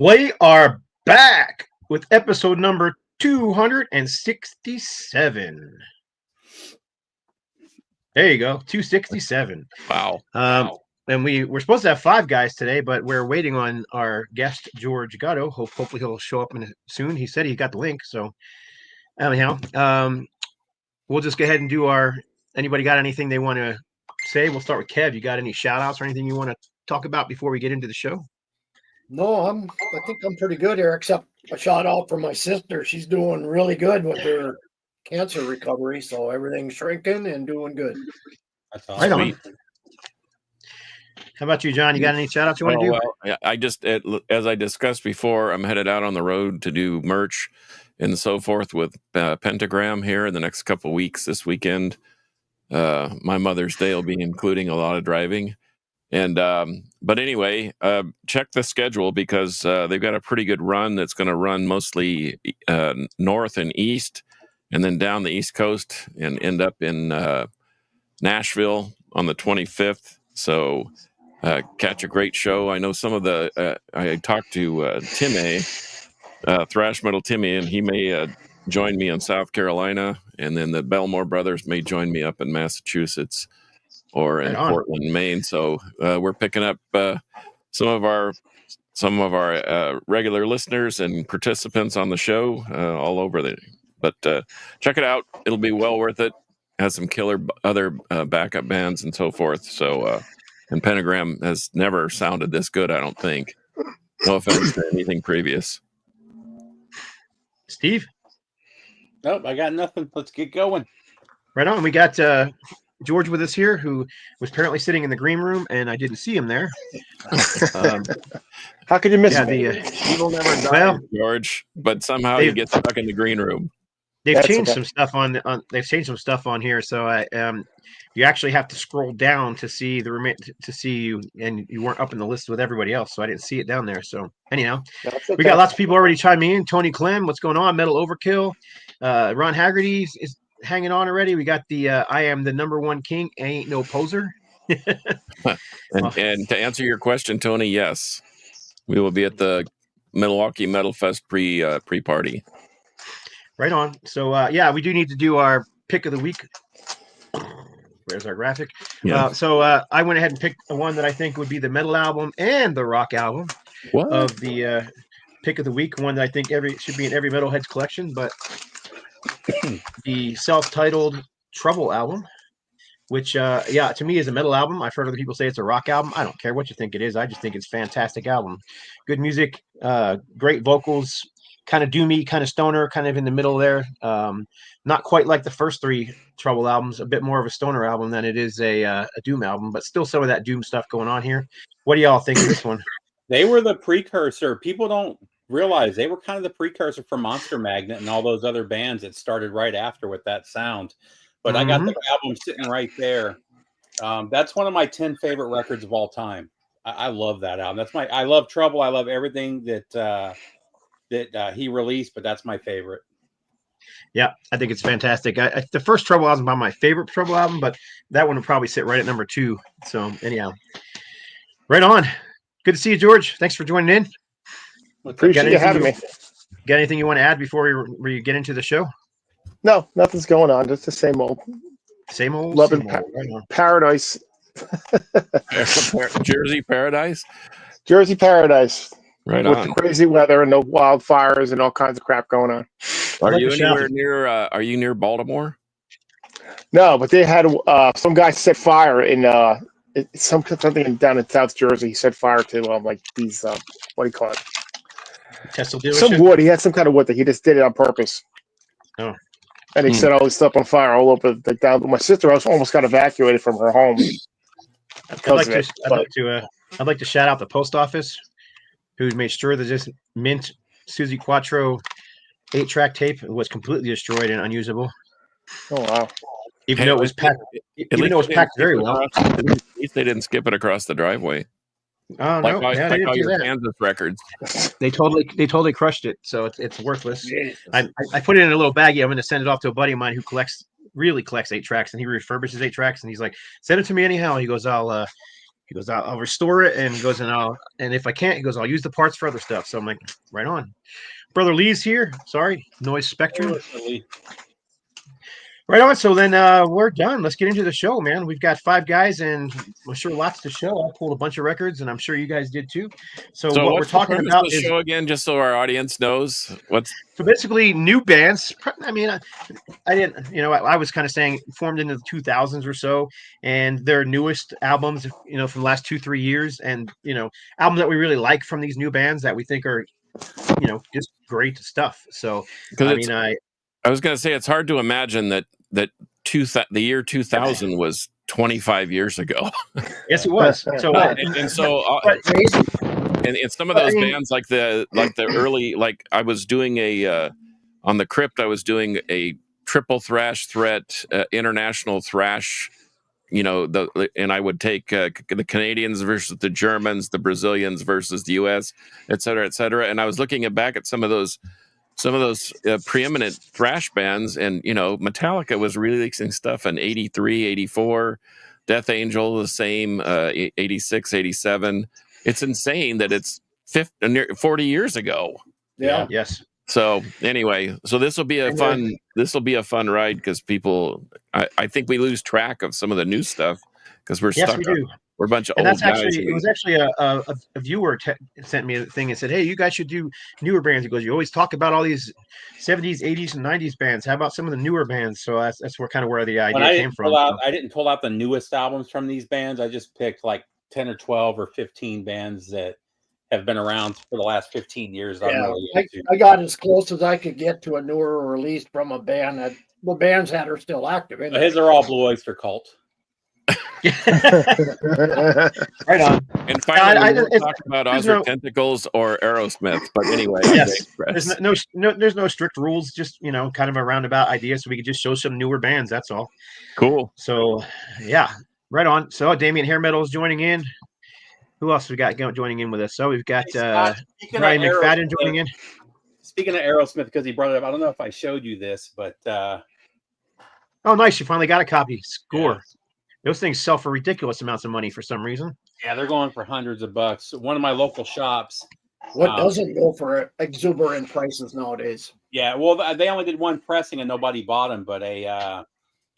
We are back with episode number 267. There you go, 267. Wow. And we're supposed to have 5 guys today, but we're waiting on our guest, George Gatto. Hopefully he'll show up soon. He said he got the link. So anyhow, we'll just go ahead and do anybody got anything they want to say? We'll start with Kev. You got any shout outs or anything you want to talk about before we get into the show? No, I think I'm pretty good here, except a shout out for my sister. She's doing really good with her cancer recovery, so everything's shrinking and doing good. That's awesome. Right on. How about you, John? You got any shout outs you want to do? Well, I just, as I discussed before, I'm headed out on the road to do merch and so forth with Pentagram here in the next couple of weeks. This weekend, my Mother's Day will be including a lot of driving. And but anyway, check the schedule because they've got a pretty good run that's going to run mostly north and east, and then down the East Coast and end up in Nashville on the 25th. So catch a great show. I know some of the I talked to Timmy, Thrash Metal Timmy, and he may join me in South Carolina, and then the Belmore brothers may join me up in Massachusetts or in Portland, Maine. So we're picking up some of our regular listeners and participants on the show all over But check it out; it'll be well worth it. Has some killer other backup bands and so forth. So and Pentagram has never sounded this good. I don't think. No offense to anything previous. Steve? Nope, I got nothing. Let's get going. Right on. We got George with us here, who was apparently sitting in the green room, and I didn't see him there. How could you miss him? Evil never died. George, but somehow you get stuck in the green room. They've changed some stuff on. They've changed some stuff on here, so you actually have to scroll down to see to see you, and you weren't up in the list with everybody else, so I didn't see it down there. So anyhow, we got lots of people already chiming in. Tony Clem, what's going on? Metal Overkill. Ron Haggerty is hanging on already. We got the I am the number one king. I ain't no poser. and to answer your question, Tony, yes, we will be at the Milwaukee Metal Fest pre-party. Right on. So we do need to do our pick of the week. Where's our graphic? Yeah. I went ahead and picked the one that I think would be the metal album and the rock album of the pick of the week. One that I think should be in every metalhead's collection, but the self-titled Trouble album, which to me is a metal album. I've heard other people say it's a rock album. I don't care what you think it is. I just think it's a fantastic album. Good music, great vocals, kind of doomy, kind of stoner, kind of in the middle there. Not quite like the first 3 Trouble albums, a bit more of a stoner album than it is a doom album, but still some of that doom stuff going on here. What do y'all think of this one? They were the precursor. People don't realize they were kind of the precursor for Monster Magnet and all those other bands that started right after with that sound. But I got the album sitting right there. That's one of my 10 favorite records of all time. I love that album. I love Trouble. I love everything that he released, but that's my favorite. Yeah, I think it's fantastic. The first Trouble album is my favorite Trouble album, but that one would probably sit right at number 2. So anyhow, right on. Good to see you, George. Thanks for joining in. Appreciate you having me. Got anything you want to add before we get into the show? No, nothing's going on. Just the same old. Same old. Love and paradise. Jersey Paradise? Jersey Paradise. Right with on. The crazy weather and the wildfires and all kinds of crap going on. Are you anywhere near? Are you near Baltimore? No, but they had some guy set fire in something down in South Jersey. He set fire to like these what do you call it? Tesla dealership? Some wood. He had some kind of wood that he just did it on purpose. Oh. And he set all this stuff on fire all over the down. My sister almost got evacuated from her home. I'd like to shout out the post office, who made sure that this mint Suzy Quattro 8-track tape was completely destroyed and unusable. Oh wow! Even though it was packed, very well. At least they didn't skip it across the driveway. Oh no! Like all your Kansas records. They totally crushed it. So it's worthless. I put it in a little baggie. I'm going to send it off to a buddy of mine who really collects 8-tracks, and he refurbishes 8-tracks. And he's like, "Send it to me anyhow." He goes, He goes, I'll restore it, and he goes, and if I can't, he goes, I'll use the parts for other stuff. So I'm like, right on. Brother Lee's here. Sorry, Noise Spectrum. Right on. So then we're done. Let's get into the show, man. We've got 5 guys, and I'm sure lots to show. I pulled a bunch of records, and I'm sure you guys did too. So what we're talking about is show again, just so our audience knows what's. So basically, new bands. I mean, I didn't. I was kind of saying formed into the 2000s or so, and their newest albums, from the last 2-3 years, and albums that we really like from these new bands that we think are, just great stuff. So I was going to say, it's hard to imagine that the year 2000 was 25 years ago. Yes, it was. So and some of those bands, like the early, like I was doing on the Crypt, I was doing a triple thrash threat, international thrash. And I would take the Canadians versus the Germans, the Brazilians versus the U.S., et cetera, et cetera. And I was looking back at some of those preeminent thrash bands, and Metallica was releasing stuff in 83, 84, Death Angel the same, 86, 87. It's insane that it's 40 years ago. Yeah. Yes. So anyway, this will be a fun ride, because people, I think we lose track of some of the new stuff because we're stuck. Yes, we do. We're a bunch of and old that's guys. It was actually a viewer sent me a thing and said, "Hey, you guys should do newer bands." He goes, "You always talk about all these 70s, 80s, and 90s bands. How about some of the newer bands?" So that's where the idea came from. I didn't pull out the newest albums from these bands. I just picked like 10 or 12 or 15 bands that have been around for the last 15 years. Yeah, I got as close as I could get to a newer release from a band that the bands that are still active. His are all Blue Oyster Cult. Right on. And finally, we'll talk about Ozzy Tentacles or Aerosmith. But anyway, yes, there's no strict rules. Just kind of a roundabout idea, so we could just show some newer bands. That's all. Cool. So yeah, right on. So Damien Hair Metal is joining in. Who else we got joining in with us? So we've got Brian McFadden joining in. Speaking of Aerosmith, because he brought it up, I don't know if I showed you this, but oh, nice! You finally got a copy. Score. Yeah. Those things sell for ridiculous amounts of money for some reason. Yeah, they're going for hundreds of bucks. One of my local shops. What doesn't go for exuberant prices nowadays? Yeah, well, they only did one pressing and nobody bought them, but a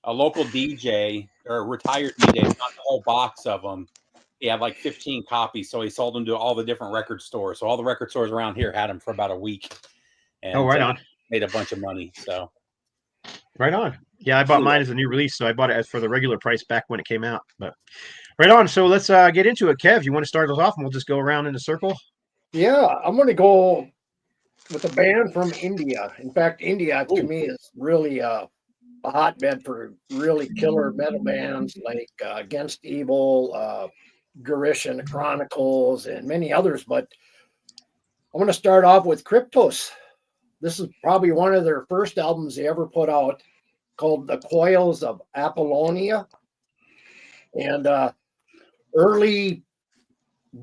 local DJ or a retired DJ got the whole box of them. He had like 15 copies, so he sold them to all the different record stores. So all the record stores around here had them for about a week. And, right on. Made a bunch of money. So right on. Yeah, I bought mine as a new release, so I bought it as for the regular price back when it came out. But right on. So let's get into it. Kev, you want to start us off, and we'll just go around in a circle? Yeah, I'm going to go with a band from India. In fact, India to me is really a hotbed for really killer metal bands like Against Evil, Garish and the Chronicles, and many others. But I'm going to start off with Kryptos. This is probably one of their first albums they ever put out, called The Coils of Apollonia. And early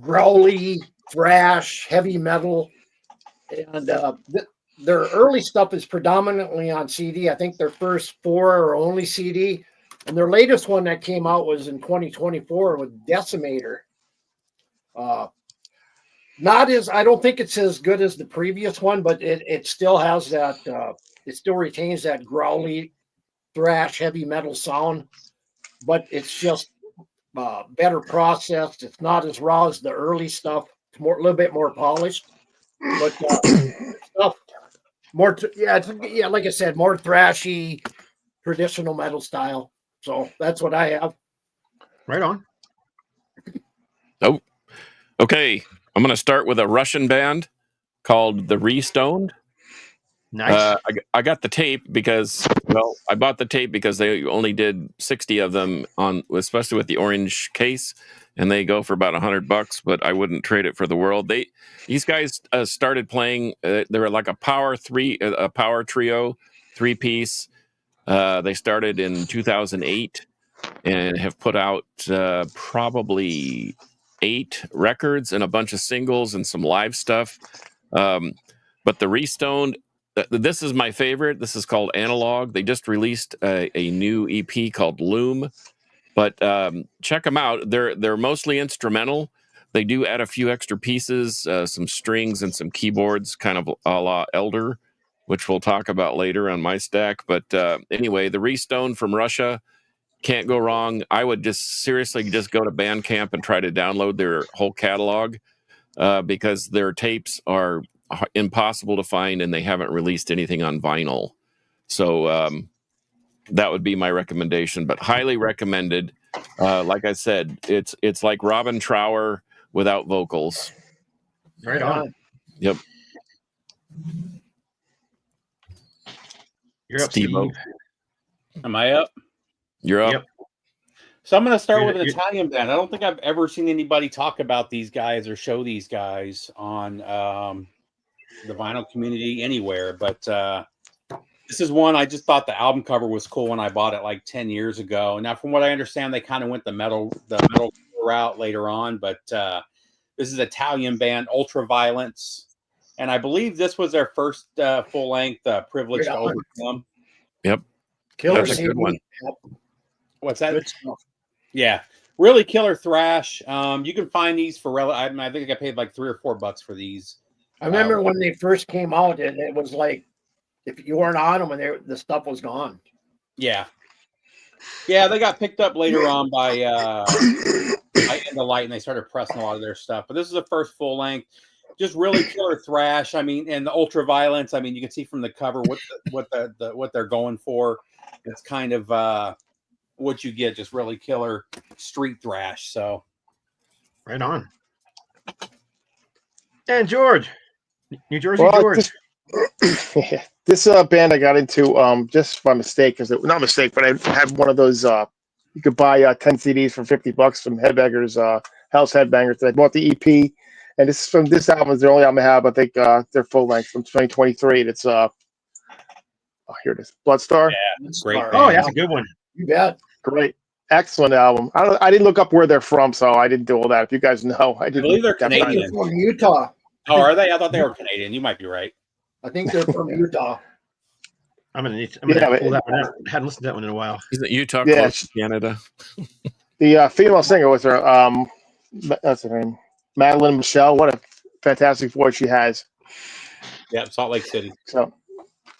growly thrash, heavy metal. And their early stuff is predominantly on CD. I think their first 4 are only CD. And their latest one that came out was in 2024 with Decimator. I don't think it's as good as the previous one, but it still has that, it still retains that growly thrash heavy metal sound, but it's just better processed. It's not as raw as the early stuff. It's a little bit more polished, but stuff more. Like I said, more thrashy, traditional metal style. So that's what I have. Right on. Oh, okay. I'm going to start with a Russian band called the Reststone. Nice. I got the tape because, I bought the tape because they only did 60 of them especially with the orange case, and they go for about $100, but I wouldn't trade it for the world. These guys started playing. They were like a power trio, 3-piece. They started in 2008 and have put out probably 8 records and a bunch of singles and some live stuff. But the Restone, this is my favorite. This is called Analog. They just released a new EP called Loom, But check them out. They're mostly instrumental. They do add a few extra pieces, some strings and some keyboards, kind of a la Elder, which we'll talk about later on my stack. But anyway, the Reststone from Russia, can't go wrong. I would just seriously just go to Bandcamp and try to download their whole catalog because their tapes are impossible to find and they haven't released anything on vinyl. So that would be my recommendation, but highly recommended. Like I said, it's like Robin Trower without vocals. Right on. Yep. You're up, Steve-O. Steve. Am I up? You're up. Yep. So I'm going to start You're- with an you're- Italian band. I don't think I've ever seen anybody talk about these guys or show these guys on the vinyl community anywhere. But this is one I just thought the album cover was cool when I bought it like 10 years ago. Now, from what I understand, they kind of went the metal route later on. But this is Italian band Ultraviolence, and I believe this was their first full length Privilege to Overcome. Yep. Killer That's a good one. What's that? Good stuff. Yeah, really killer thrash. You can find these for I think I got paid like $3 or $4 for these. I remember when they first came out, and it was like if you weren't on them, and the stuff was gone. Yeah, they got picked up later on by End of Light, and they started pressing a lot of their stuff. But this is the first full length, just really killer thrash. I mean, and the Ultraviolence. I mean, you can see from the cover what they're going for. It's kind of what you get, just really killer street thrash. So, Right on. And George, New Jersey Well, George. This band I got into just by mistake, because not a mistake, but I had one of those. You could buy 10 CDs for $50 from Headbangers, House Headbangers. I bought the EP, and this is from this album is the only album I have. I think they're full length from 2023. And it's oh, here it is, Bloodstar. yeah, great. Oh, that's a good one. You bet. Great, excellent album. I didn't look up where they're from, so I didn't do all that. If you guys know, I didn't. believe they're have time. Canadian. From Utah. Oh, are they? I thought they were Canadian. You might be right. I think they're from Utah. I'm gonna Yeah, pull that one out. I hadn't listened to that one in a while. Isn't Utah Yeah, close to Canada? The female singer was her. That's her name, Madeline Michelle. What a fantastic voice she has. Yeah, Salt Lake City. So,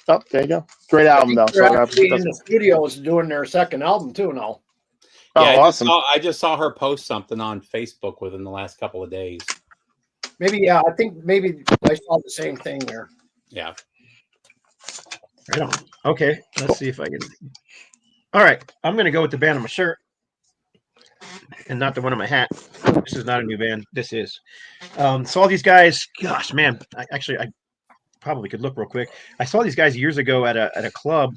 oh, there you go. Great album, though. They're So actually in the studios doing their second album too now. oh, Yeah, awesome. I just saw her post something on Facebook within the last couple of days. Maybe, yeah, I think maybe I saw the same thing there. Yeah. Right on. Okay, let's see if I can. All right, I'm gonna go with the band on my shirt, and not the one on my hat. This is not a new band. This is. So all these guys, gosh, man. I probably could look real quick. I saw these guys years ago at a club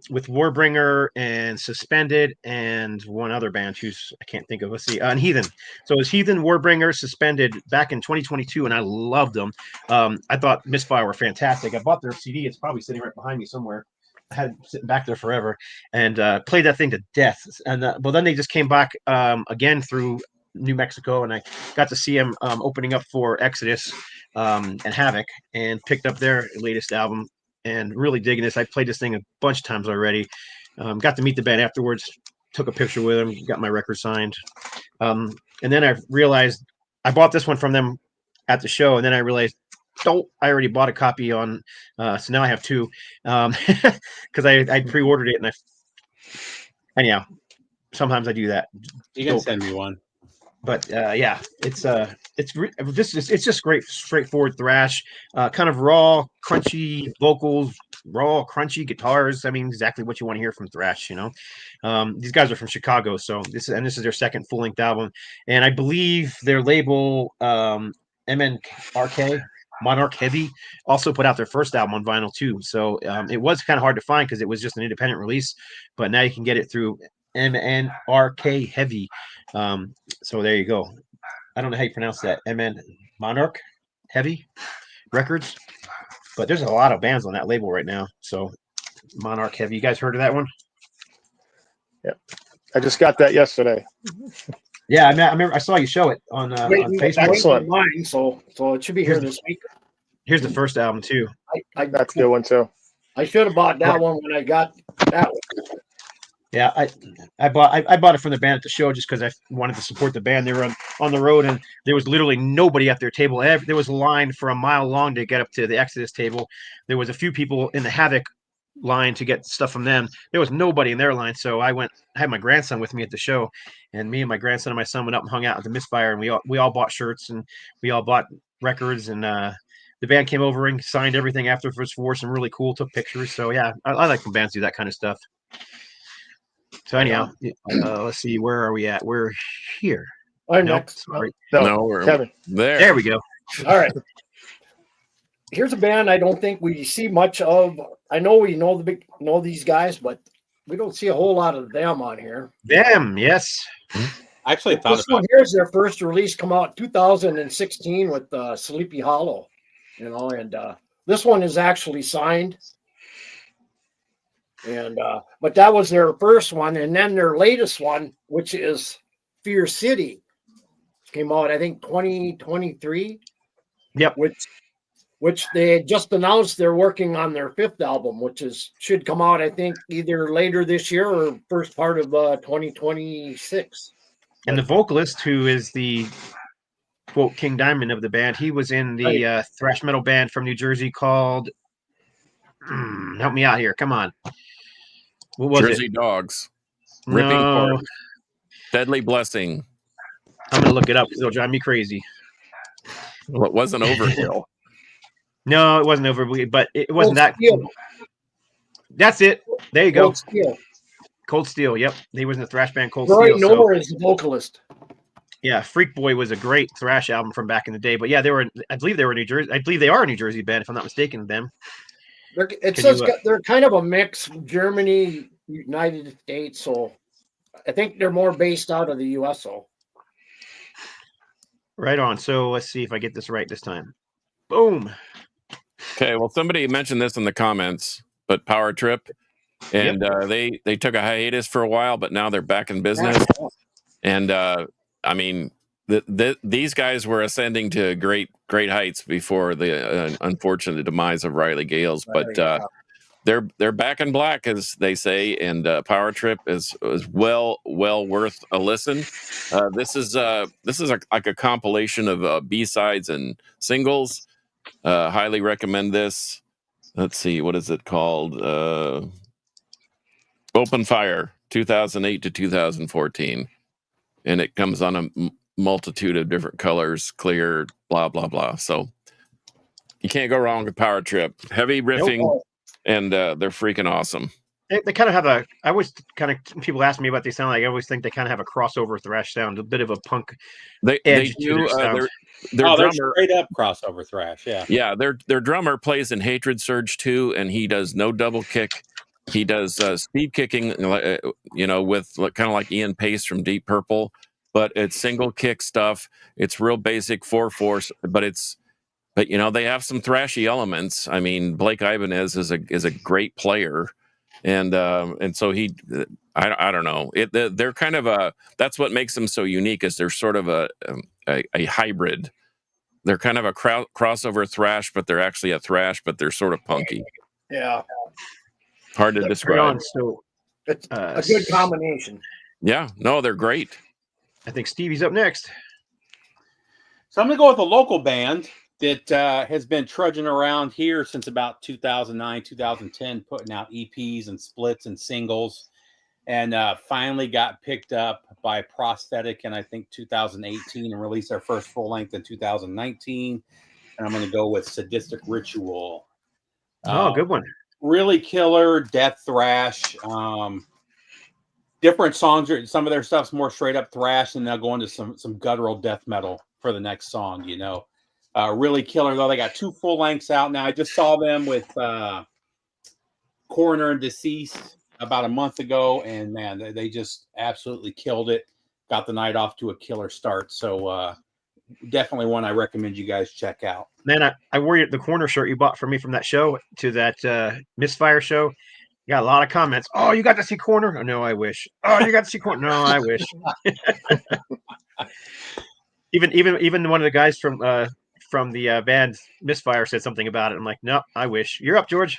with Warbringer and Suspended and one other band who's I can't think of. Let's see, and Heathen. So it was Heathen, Warbringer, Suspended back in 2022, and I loved them. I thought Misfire were fantastic. I bought their CD. It's probably sitting right behind me somewhere. I had it sitting back there forever, and played that thing to death. And but then they just came back again through New Mexico, and I got to see them opening up for Exodus and Havoc, and picked up their latest album. And really digging this. I played this thing a bunch of times already. Got to meet the band afterwards. Took a picture with them. Got my record signed. And then I realized I bought this one from them at the show. And then I realized, I already bought a copy on. So now I have two because I pre-ordered it. And anyhow, sometimes I do that. You can send me one. But yeah, it's just great, straightforward thrash, kind of raw, crunchy vocals, raw, crunchy guitars. I mean, exactly what you want to hear from thrash. You know, these guys are from Chicago, so this is their second full length album, and I believe their label MNRK Monarch Heavy also put out their first album on vinyl too. So it was kind of hard to find because it was just an independent release, but now you can get it through MNRK Heavy. So there you go. I don't know how you pronounce that. MN Monarch Heavy Records. But there's a lot of bands on that label right now. So Monarch Heavy. You guys heard of that one? Yeah. I just got that yesterday. Yeah, I remember I saw you show it on Facebook. Excellent. Mine, so it should be here this week. Here's the first album too. That's a good one too. I should have bought that one when I got that one. Yeah, I bought it from the band at the show just because I wanted to support the band. They were on the road, and there was literally nobody at their table. There was a line for a mile long to get up to the Exodus table. There was a few people in the Havoc line to get stuff from them. There was nobody in their line, so I had my grandson with me at the show, and me and my grandson and my son went up and hung out at the Misfire, and we all bought shirts and we all bought records, and the band came over and signed everything after for some really cool, took pictures. So yeah, I like when bands do that kind of stuff. So anyhow, let's see, where are we at? We're here. I'm nope, next. sorry. No, we're Kevin. there we go. All right. Here's a band I don't think we see much of. I know we know these guys, but we don't see a whole lot of them on here. Them, yes. I actually thought This one here's their first release, come out 2016 with Sleepy Hollow, and this one is actually signed. And but that was their first one, and then their latest one, which is Fear City, came out I think 2023. Yep. Which they just announced they're working on their fifth album, which should come out I think either later this year or first part of 2026. And the vocalist, who is the quote King Diamond of the band, he was in the thrash metal band from New Jersey called. Help me out here, come on. What was Jersey it? Dogs. No. Ripping Corpse. Deadly Blessing. I'm gonna look it up because it'll drive me crazy. Well, it wasn't Overkill. No, it wasn't Overkill, but it wasn't that. Steel. That's it. There you go. Cold Steel. Cold Steel. Yep, he was in the thrash band Cold Roy Steel. Noor is the vocalist. Yeah, Freak Boy was a great thrash album from back in the day. But yeah, I believe they were New Jersey. I believe they are a New Jersey band, if I'm not mistaken. Them. They're kind of a mix, Germany, United States. So I think they're more based out of the U.S. So right on. So let's see if I get this right this time. Boom. Okay, well, somebody mentioned this in the comments, but Power Trip, and they took a hiatus for a while, but now they're back in business. And I mean, these guys were ascending to great heights before the unfortunate demise of Riley Gales, but they're back in black, as they say, and Power Trip is well worth a listen. This is like a compilation of B-sides and singles. Highly recommend this. Let's see, what is it called? Open Fire, 2008 to 2014, and it comes on a multitude of different colors, clear, blah blah blah. So you can't go wrong with Power Trip. Heavy riffing, and they're freaking awesome. They kind of have a. I always kind of people ask me what they sound like. I always think they kind of have a crossover thrash sound, a bit of a punk. They do. Their they're drummer, straight up crossover thrash. Yeah. Their drummer plays in Hatred Surge 2, and he does no double kick. He does speed kicking, with kind of like Ian Pace from Deep Purple, but it's single kick stuff. It's real basic 4/4, but they have some thrashy elements. I mean, Blake Ibanez is a great player, and so I don't know. They're kind of that's what makes them so unique, is they're sort of a hybrid. They're kind of a crossover thrash, but they're actually a thrash, but they're sort of punky. Yeah. Hard to describe. So it's a good combination. Yeah, no, they're great. I think Stevie's up next. So I'm going to go with a local band that has been trudging around here since about 2009, 2010, putting out EPs and splits and singles, and finally got picked up by Prosthetic in, I think, 2018 and released their first full length in 2019. And I'm going to go with Sadistic Ritual. Good one. Really killer death thrash. Different songs. Some of their stuff's more straight up thrash, and they'll go into some guttural death metal for the next song. Really killer though. They got 2 full lengths out now. I just saw them with Coroner and Deceased about a month ago, and man, they just absolutely killed it. Got the night off to a killer start. So definitely one I recommend you guys check out. Man, I wore the corner shirt you bought for me from that show to that Misfire show. You got a lot of comments. Oh, you got to see Corner? Oh, no, I wish. Oh, you got to see Corner? No, I wish. even one of the guys from the band Misfire said something about it. I'm like, no, I wish. You're up, George.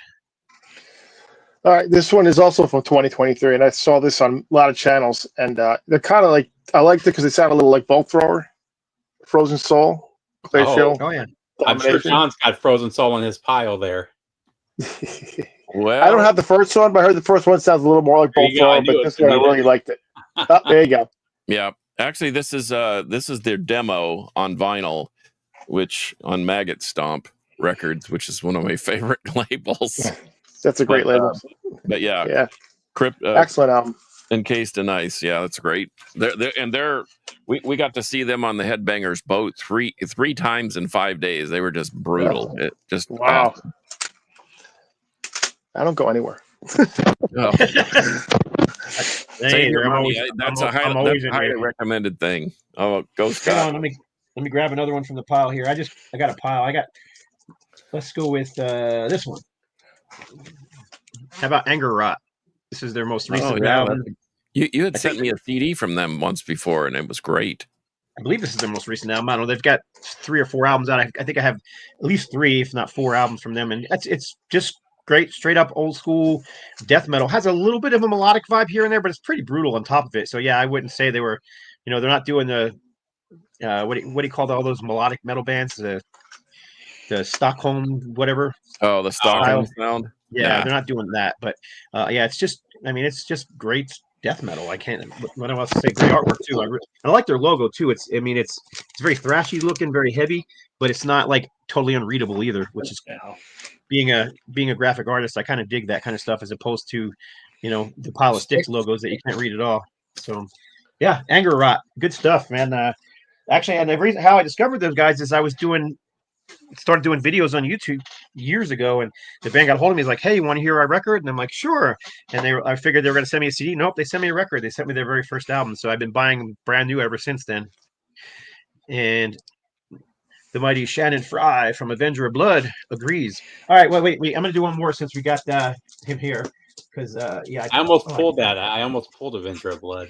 All right, this one is also from 2023, and I saw this on a lot of channels, and they're kind of like, I liked it because they sound a little like Bolt Thrower, Frozen Soul, Glacial. Oh yeah. I'm sure John's got Frozen Soul in his pile there. Well, I don't have the first one, but I heard the first one sounds a little more like Bolt Thrower, but this one I really liked it. Oh, there you go. Yeah, actually, this is their demo on vinyl, which on Maggot Stomp Records, which is one of my favorite labels. That's a great label. But yeah, Yeah, Crypt, excellent album. Encased in Ice, yeah, that's great. We got to see them on the Headbangers boat three times in 5 days. They were just brutal. Yeah. It just Wow. I don't go anywhere. Oh. Hey, That's a highly recommended thing. Oh, go Scott. Hang on, let me grab another one from the pile here. I got a pile. Let's go with this one. How about Anger Rot? This is their most recent album. You had sent me a CD from them once before, and it was great. I believe this is their most recent album. I don't know. They've got 3 or 4 albums out. I think I have at least 3, if not 4 albums from them, and it's just great, straight up old school death metal. Has a little bit of a melodic vibe here and there, but it's pretty brutal on top of it. So yeah, I wouldn't say they were, they're not doing the what do you call all those melodic metal bands? The Stockholm whatever. Oh, the Stockholm sound. Yeah, they're not doing that, but yeah, it's just great death metal. I can't. What else to say? Great artwork too. I like their logo too. It's very thrashy looking, very heavy, but it's not like totally unreadable either. Which is being a graphic artist, I kind of dig that kind of stuff as opposed to the pile of sticks logos that you can't read at all. So yeah, Anger Rot, good stuff, man. Actually, and the reason how I discovered those guys is I was started doing videos on YouTube years ago, and the band got a hold of me. He's like, "Hey, you want to hear our record?" And I'm like, "Sure." And I figured they were going to send me a CD. Nope, they sent me a record. They sent me their very first album. So I've been buying them brand new ever since then. And the mighty Shannon Fry from Avenger of Blood agrees. All right, wait. I'm going to do one more since we got him here. Because I almost pulled that. I almost pulled Avenger of Blood.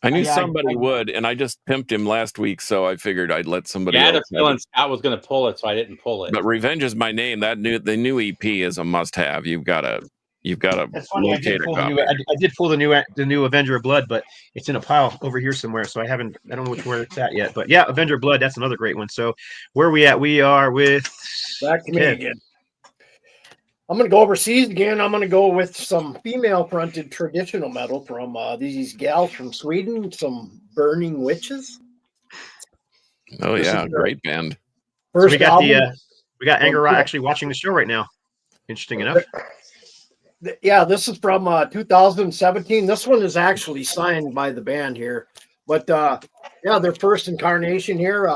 I knew somebody would, and I just pimped him last week, so I figured I'd let somebody else. I had a feeling Scott was going to pull it, so I didn't pull it. But Revenge is My Name. The new EP is a must-have. You've got to That's funny. I did pull the new Avenger of Blood, but it's in a pile over here somewhere, so I don't know where it's at yet. But yeah, Avenger of Blood, that's another great one. So where are we at? We are with back to me again. I'm going to go overseas again. I'm going to go with some female-fronted traditional metal from these gals from Sweden, some Burning Witches. Oh, yeah, great band. First, so we got Anger Rot actually watching the show right now. Interesting enough. Yeah, this is from 2017. This one is actually signed by the band here. But yeah, their first incarnation here.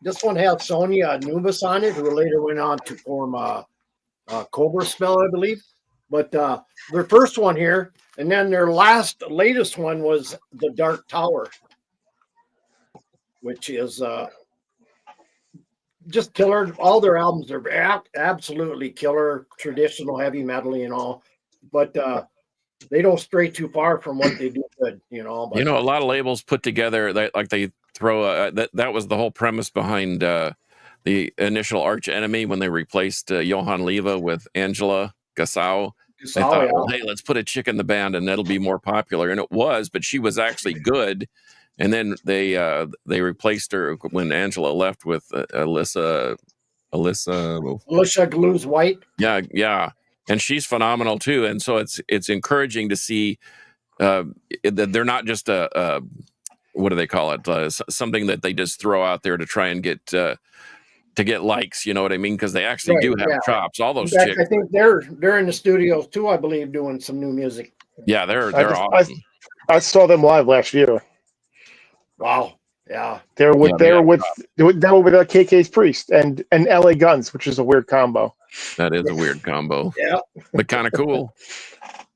This one has Sonia Nubis on it, who later went on to form Cobra Spell, I believe. But their first one here, and then their latest one was The Dark Tower, which is just killer. All their albums are absolutely killer, traditional heavy metal and all. But they don't stray too far from what they do good, But, a lot of labels put together, they throw that was the whole premise behind the initial Arch Enemy when they replaced Johann Leva with Angela Gassau. They thought, well, hey, let's put a chick in the band and that'll be more popular. And it was, but she was actually good. And then they replaced her when Angela left with Alyssa Glues White. Yeah. And she's phenomenal too. And so it's encouraging to see that they're not just what do they call it? Something that they just throw out there to try and get to get likes, you know what I mean? Because they actually do have chops. All those chicks. I think they're in the studios too, I believe, doing some new music. Yeah, they're awesome. I saw them live last year. Wow. Yeah. They were with KK's Priest and LA Guns, which is a weird combo. That is a weird combo. Yeah. But kind of cool.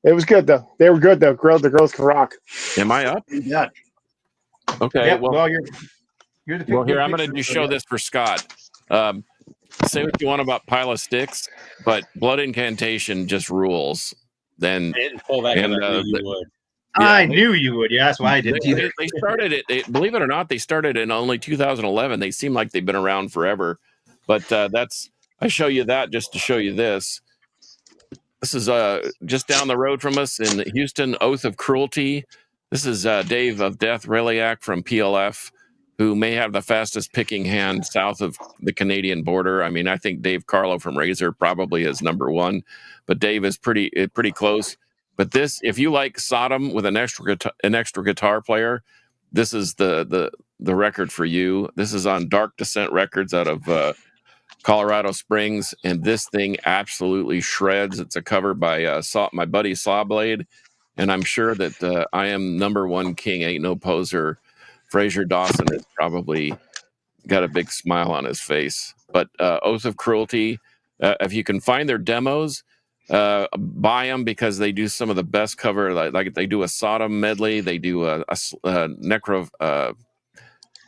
It was good though. They were good though. The girls can rock. Am I up? Yeah. Okay. Yeah, well, you're the well, here I'm going to just show this for Scott. Say what you want about Pile of Sticks, but Blood Incantation just rules. Then I didn't pull that. I knew you would. Yeah, that's why I didn't either. They started it. Believe it or not, they started in only 2011. They seem like they've been around forever, but I show you that just to show you this. This is just down the road from us in Houston, Oath of Cruelty. This is Dave of Death Reliac from PLF, who may have the fastest picking hand south of the Canadian border. I mean, I think Dave Carlo from Razor probably is number one, but Dave is pretty close. But this, if you like Sodom with an extra guitar player, this is the record for you. This is on Dark Descent Records out of Colorado Springs, and this thing absolutely shreds. It's a cover by my buddy Sawblade, and I'm sure that I am number one king, ain't no poser. Fraser Dawson has probably got a big smile on his face. But Oath of Cruelty, if you can find their demos, buy them, because they do some of the best cover. Like they do a Sodom medley, they do a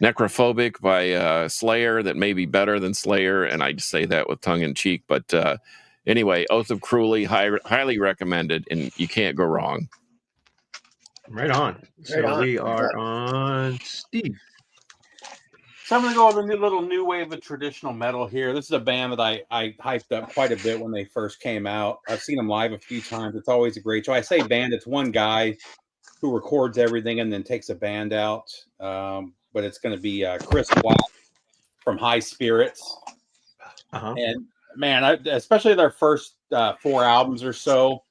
Necrophobic by Slayer that may be better than Slayer, and I say that with tongue in cheek. But anyway, Oath of Cruelty, highly recommended, and you can't go wrong. Right on. So we are on Steve. So I'm going to go with a little new wave of traditional metal here. This is a band that I hyped up quite a bit when they first came out. I've seen them live a few times. It's always a great show. I say band, it's one guy who records everything and then takes a band out. But it's going to be Chris Black from High Spirits. And man, especially their first 4 albums or so,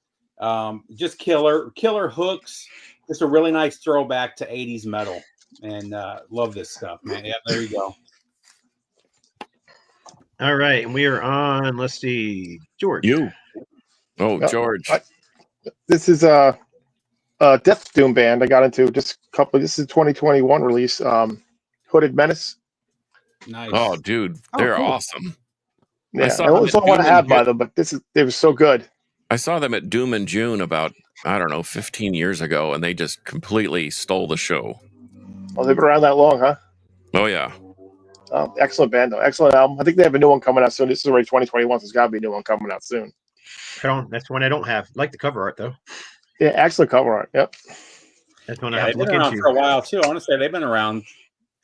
just killer hooks. Just a really nice throwback to 80s metal, and love this stuff, man. Yeah, there you go. All right, and we are on, let's see, George. George. This is a Death Doom band I got into just a couple. This is 2021 release. Hooded Menace. Nice. Oh, dude, they're awesome. Yeah, I always don't want to have by them, but they were so good. I saw them at Doom in June about, I don't know, 15 years ago, and they just completely stole the show. Oh, they've been around that long, huh? Oh, yeah. Excellent band, though. Excellent album. I think they have a new one coming out soon. This is already 2021, so there's got to be a new one coming out soon. That's one I don't have. I like the cover art, though. Yeah, excellent cover art. Yep. That's one I have to look into. They've been around into. for a while, too. I want to say they've been around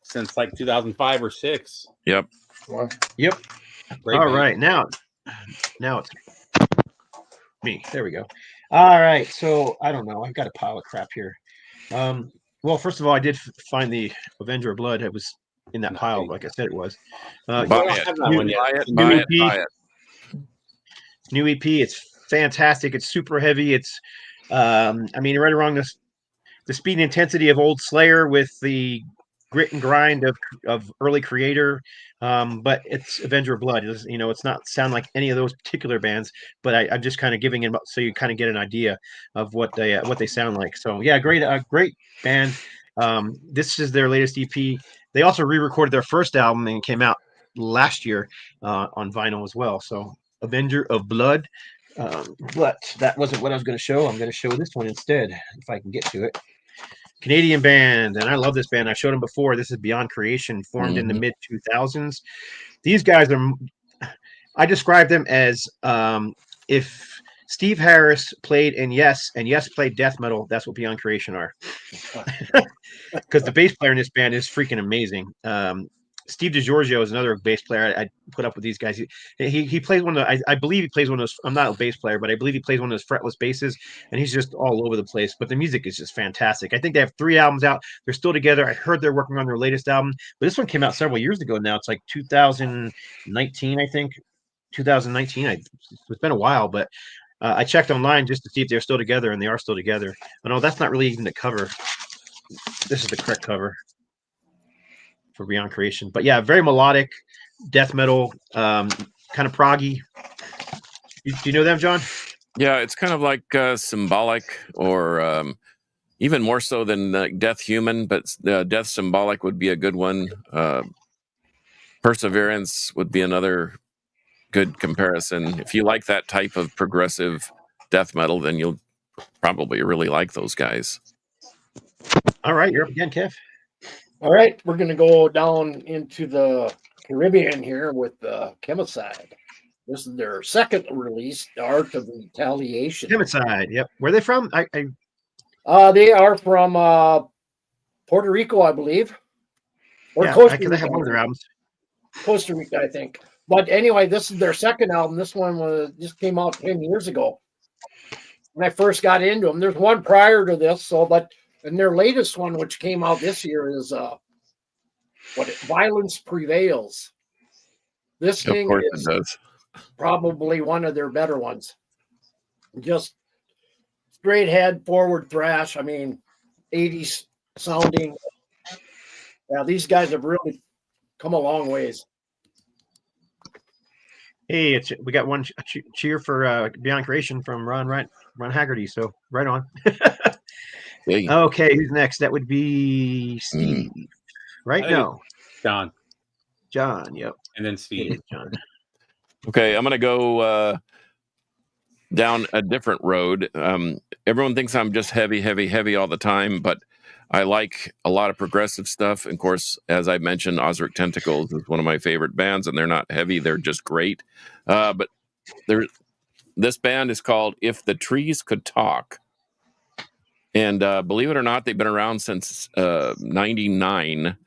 since like 2005 or 6. Yep. Wow. Yep. Great All band. right, now it's me. There we go. All right, so I don't know. I've got a pile of crap here. Well, first of all, I did find the Avenger of Blood. It was in that pile, like I said it was. Buy it. New EP. It's fantastic. It's super heavy. It's, I mean, right around the speed and intensity of old Slayer with the grit and grind of early Creator. But it's Avenger of Blood. It's not sound like any of those particular bands, but I'm just kind of giving it so you kind of get an idea of what they sound like. So yeah, great band. This is their latest EP. They also re-recorded their first album and came out last year on vinyl as well. So Avenger of Blood. But that wasn't what I was going to show. I'm going to show this one instead, if I can get to it. Canadian band, and I love this band. I showed them before. This is Beyond Creation, formed in the mid 2000s. These guys I describe them as if Steve Harris played in Yes, and Yes played death metal, that's what Beyond Creation are. Because the bass player in this band is freaking amazing. Steve DiGiorgio is another bass player I put up with these guys. He plays one of I believe he plays one of those. I'm not a bass player, but I believe he plays one of those fretless basses, and he's just all over the place. But the music is just fantastic. I think they have 3 albums out. They're still together. I heard they're working on their latest album, but this one came out several years ago now. It's like 2019, I think. 2019. It's been a while, but I checked online just to see if they're still together, and they are still together. But no, that's not really even the cover. This is the correct cover for Beyond Creation. But yeah, very melodic, death metal, kind of proggy. Do you know them, John? Yeah, it's kind of like Symbolic, or even more so than Death Human, but Death Symbolic would be a good one. Perseverance would be another good comparison. If you like that type of progressive death metal, then you'll probably really like those guys. All right, you're up again, Kev. All right, we're going to go down into the Caribbean here with Chemicide. This is their second release, The Art of Retaliation. Chemicide, yep. Where are they from? They are from Puerto Rico, I believe. Or Costa Rica. They have one of their albums. Costa Rica, I think. But anyway, this is their second album. This one just came out 10 years ago. when I first got into them. There's one prior to this, and their latest one, which came out this year, is Violence Prevails. This thing is probably one of their better ones. Just straight head forward thrash. I mean, 80s sounding. Yeah, these guys have really come a long ways. Hey, we got one cheer for Beyond Creation from Ron Haggerty. So right on. Hey. Okay, who's next? That would be Steve. Right? No. John. Yep. And then Steve. John. Okay, I'm going to go down a different road. Everyone thinks I'm just heavy all the time, but I like a lot of progressive stuff. And of course, as I mentioned, Osric Tentacles is one of my favorite bands, and they're not heavy. They're just great. But this band is called If the Trees Could Talk. And believe it or not, they've been around since 99.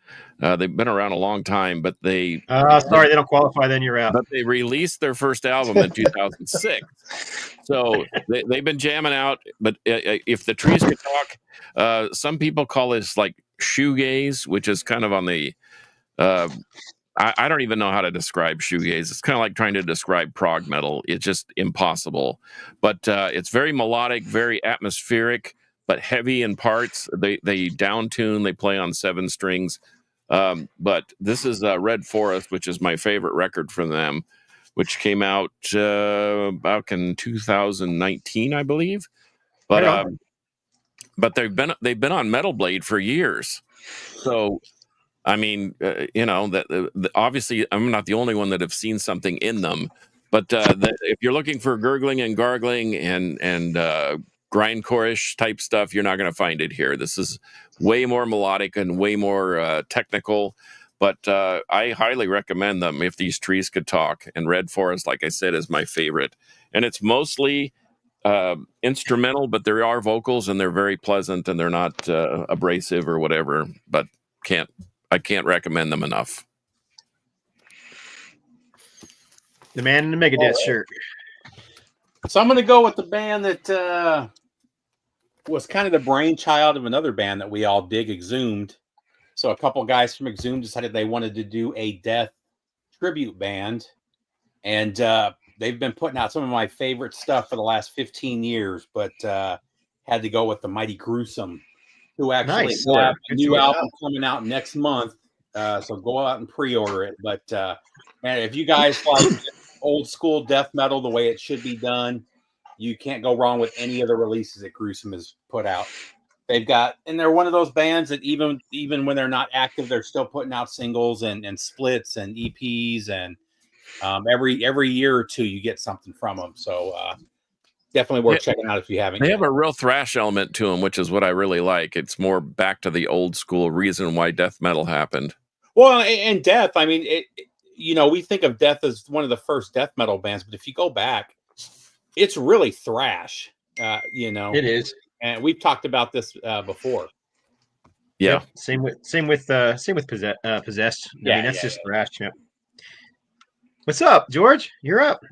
They've been around a long time, but they... sorry, they don't qualify, then you're out. But they released their first album in 2006. So they've been jamming out. But If the Trees Could Talk, some people call this like shoegaze, which is kind of on the... I don't even know how to describe shoegaze. It's kind of like trying to describe prog metal. It's just impossible. But it's very melodic, very atmospheric, but heavy in parts. They down tune. They play on 7 strings. But this is Red Forest, which is my favorite record from them, which came out back in 2019, I believe. But they've been on Metal Blade for years. So, I mean, obviously, I'm not the only one that have seen something in them. But if you're looking for gurgling and gargling and grindcore-ish type stuff, you're not going to find it here. This is way more melodic and way more technical, but I highly recommend them. If These Trees Could Talk, and Red Forest, like I said, is my favorite, and it's mostly instrumental, but there are vocals, and they're very pleasant, and they're not abrasive or whatever. But I can't recommend them enough. The man in the Megadeth shirt. So I'm going to go with the band that was kind of the brainchild of another band that we all dig, Exhumed. So a couple guys from Exhumed decided they wanted to do a death tribute band. And they've been putting out some of my favorite stuff for the last 15 years, but had to go with the mighty Gruesome, who actually have a new album coming out next month. So go out and pre-order it. But man, if you guys like old school death metal the way it should be done, you can't go wrong with any of the releases that Gruesome has put out. They've got, and they're one of those bands that even when they're not active, they're still putting out singles and splits and EPs, and every year or two you get something from them. So definitely worth checking out if you haven't. They have a real thrash element to them, which is what I really like. It's more back to the old school reason why death metal happened. Well, and Death, I mean, we think of Death as one of the first death metal bands, but if you go back, it's really thrash. It is, and we've talked about this before. Yeah. Same with Possessed. I mean, that's just thrash. Yeah. What's up, George? You're up.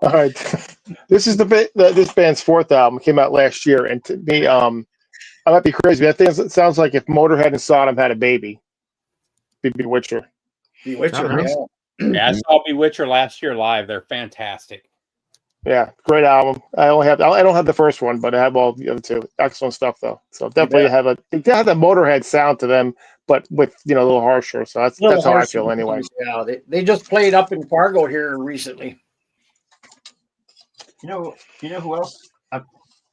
All right. This is this band's 4th album. It came out last year, and to me, I might be crazy, but I think it sounds like if Motorhead and Sodom had a baby. Bewitcher. Bewitcher, yeah. I saw Bewitcher last year live. They're fantastic. Yeah, great album. I don't have the first one, but I have all the other 2. Excellent stuff, though. So definitely they have the Motorhead sound to them, but with a little harsher. So that's how I feel anyway. Yeah, they just played up in Fargo here recently. You know who else?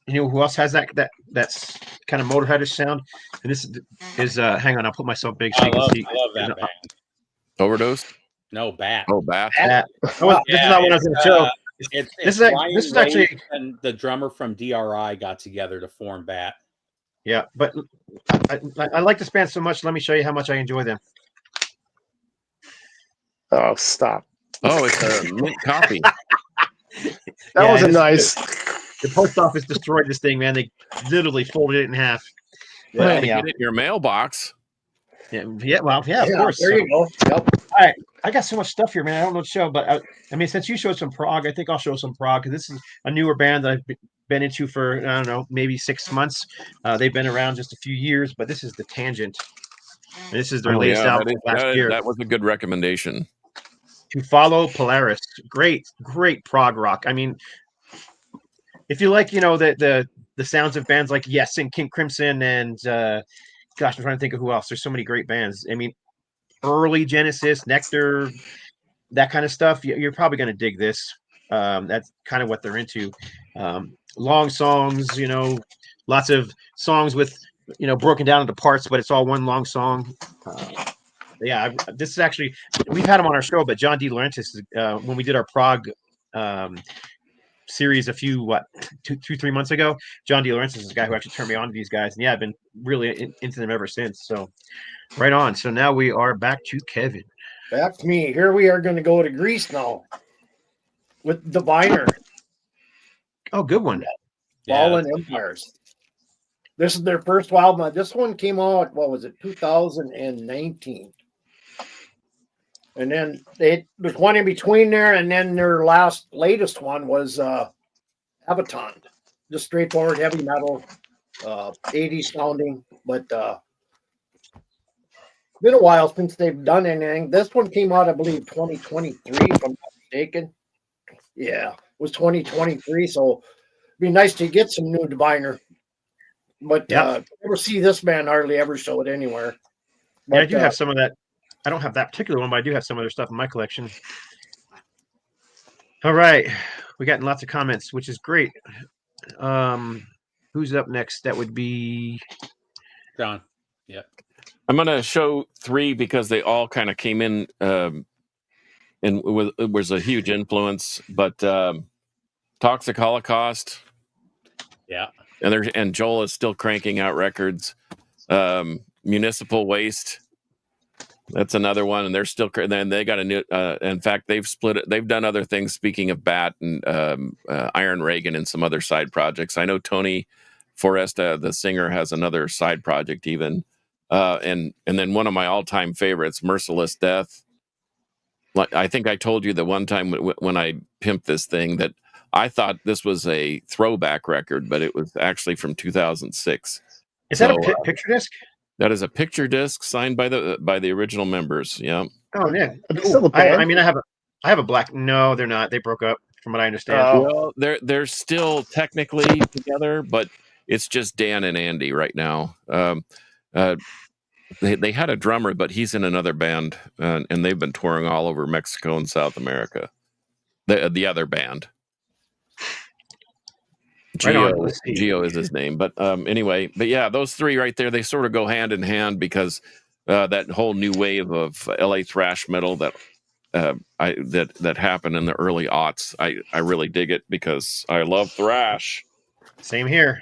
Who else has that's kind of Motorheadish sound? And this is hang on, I'll put myself big so you can see. I love that band. Overdose? No, Bat. Oh, Bat. This is not what I was going to show. This is actually, and the drummer from DRI got together to form Bat. Yeah, but I like this band so much. Let me show you how much I enjoy them. Oh, stop! Oh, it's a mint copy. That wasn't nice. The post office destroyed this thing, man. They literally folded it in half. Well, get it in your mailbox. Yeah, of course. There you go. Yep. All right, I got so much stuff here, man. I don't know what to show, but I mean, since you showed some prog, I think I'll show some prog because this is a newer band that I've been into for, I don't know, maybe 6 months. They've been around just a few years, but this is The Tangent. This is their latest album last year. That was a good recommendation. To Follow Polaris. Great prog rock. I mean, if you like, the sounds of bands like Yes and King Crimson and gosh, I'm trying to think of who else. There's so many great bands. I mean, early Genesis, Nectar, that kind of stuff. You're probably going to dig this. That's kind of what they're into. Long songs, lots of songs with, broken down into parts, but it's all one long song. This is actually, we've had him on our show, but John D. Laurentiis, when we did our prog series a few, 2-3 months ago, John D. Laurentiis is the guy who actually turned me on to these guys. And I've been really into them ever since. So right on. So now we are back to Kevin. Back to me. Here we are going to go to Greece now with Diviner. Oh, good one. Fallen Empires. This is their first album. This one came out, 2019. And then there's one in between there, and then their latest one was Abaton. Just straightforward heavy metal, 80s sounding, but been a while since they've done anything. This one came out, I believe, 2023, if I'm not mistaken. Yeah, it was 2023, so it'd be nice to get some new Diviner. But never see this band hardly ever show it anywhere. But, I do have some of that. I don't have that particular one, but I do have some other stuff in my collection. All right. We got lots of comments, which is great. Who's up next? That would be John. Yeah. I'm going to show 3 because they all kind of came in and it was a huge influence. But Toxic Holocaust. Yeah. And Joel is still cranking out records. Municipal Waste. That's another one, and they're still. Then they got a new. In fact, they've split it. They've done other things. Speaking of Bat and Iron Reagan and some other side projects. I know Tony Foresta, the singer, has another side project even. And then one of my all-time favorites, Merciless Death. Like I think I told you the one time when I pimped this thing that I thought this was a throwback record, but it was actually from 2006. Is that a picture disc? That is a picture disc signed by the original members. Yeah. Oh yeah. Still a band? I mean, I have a black. No, they're not. They broke up, from what I understand. Well, they're still technically together, but it's just Dan and Andy right now. They had a drummer, but he's in another band, and they've been touring all over Mexico and South America. The other band. Geo is his name, but anyway, but yeah, those 3 right there, they sort of go hand in hand because that whole new wave of LA thrash metal that happened in the early aughts, I really dig it because I love thrash. Same here.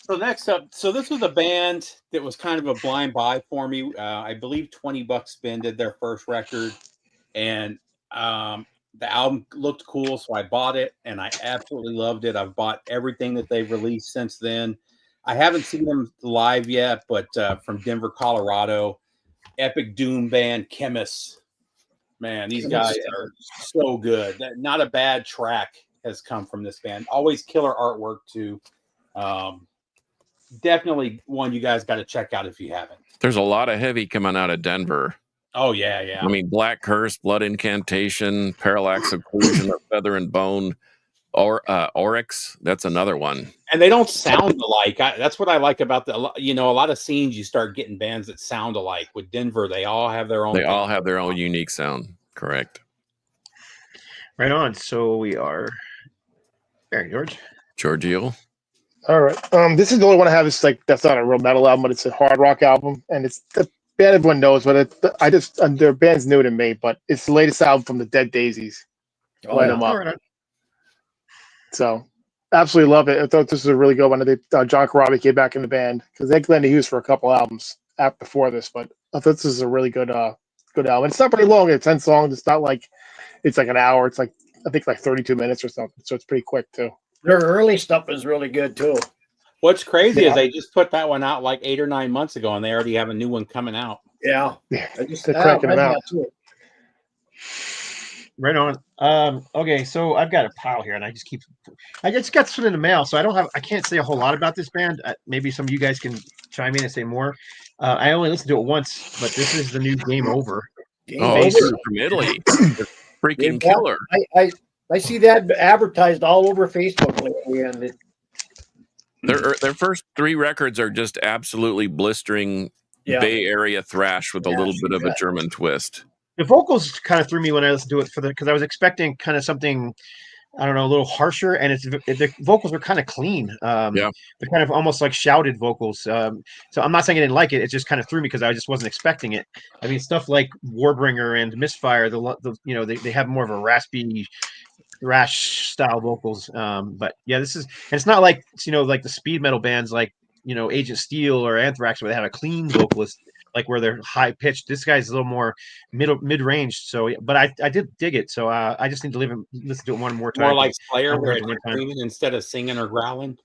So next up, this was a band that was kind of a blind buy for me. I believe 20 Bucks Spin did their first record, and the album looked cool, so I bought it, and I absolutely loved it. I've bought everything that they've released since then. I haven't seen them live yet, but from Denver, Colorado, epic doom band Chemist. Man, these guys are so good. Not a bad track has come from this band. Always killer artwork too. Definitely one you guys got to check out if you haven't. There's a lot of heavy coming out of Denver. Oh, yeah. I mean, Black Curse, Blood Incantation, Parallax Occlusion of Feather and Bone, Oryx. That's another one. And they don't sound alike. That's what I like about a lot of scenes. You start getting bands that sound alike. With Denver, they all have their own. They all have their own unique sound. Correct. Right on. So we are there, George. Giorgio. All right. This is the only one I have. It's that's not a real metal album, but it's a hard rock album, and it's the band everyone knows. But their band's new to me. But it's the latest album from the Dead Daisies. Light them up. Right. So, absolutely love it. I thought this was a really good one. John Corabi came back in the band because they had Glenn Hughes for a couple albums before this. But I thought this is a really good album. It's not pretty long. It's 10 songs. It's not like it's like an hour. It's like I think 32 minutes or something. So it's pretty quick too. Their early stuff is really good too. What's crazy is they just put that one out like 8 or 9 months ago, and they already have a new one coming out. Yeah. They're cranking them out. Right on. Okay, so I've got a pile here, and I just got something in the mail, so I can't say a whole lot about this band. Maybe some of you guys can chime in and say more. I only listened to it once, but this is the new Game Over. From Italy, freaking killer. I see that advertised all over Facebook lately, and their first 3 records are just absolutely blistering Bay Area thrash with a little bit of a German twist. The vocals kind of threw me when I listened to it because I was expecting kind of something, I don't know, a little harsher, and the vocals were kind of clean. They're kind of almost like shouted vocals. So I'm not saying I didn't like it. It just kind of threw me because I just wasn't expecting it. I mean, stuff like Warbringer and Misfire, they have more of a raspy, thrash style vocals. But yeah, and it's not like like the speed metal bands like Agent Steel or Anthrax where they have a clean vocalist. Like where they're high pitched. This guy's a little more mid range. So, but I did dig it. So I just need to listen to it one more time. More like Slayer, where it's screaming instead of singing or growling.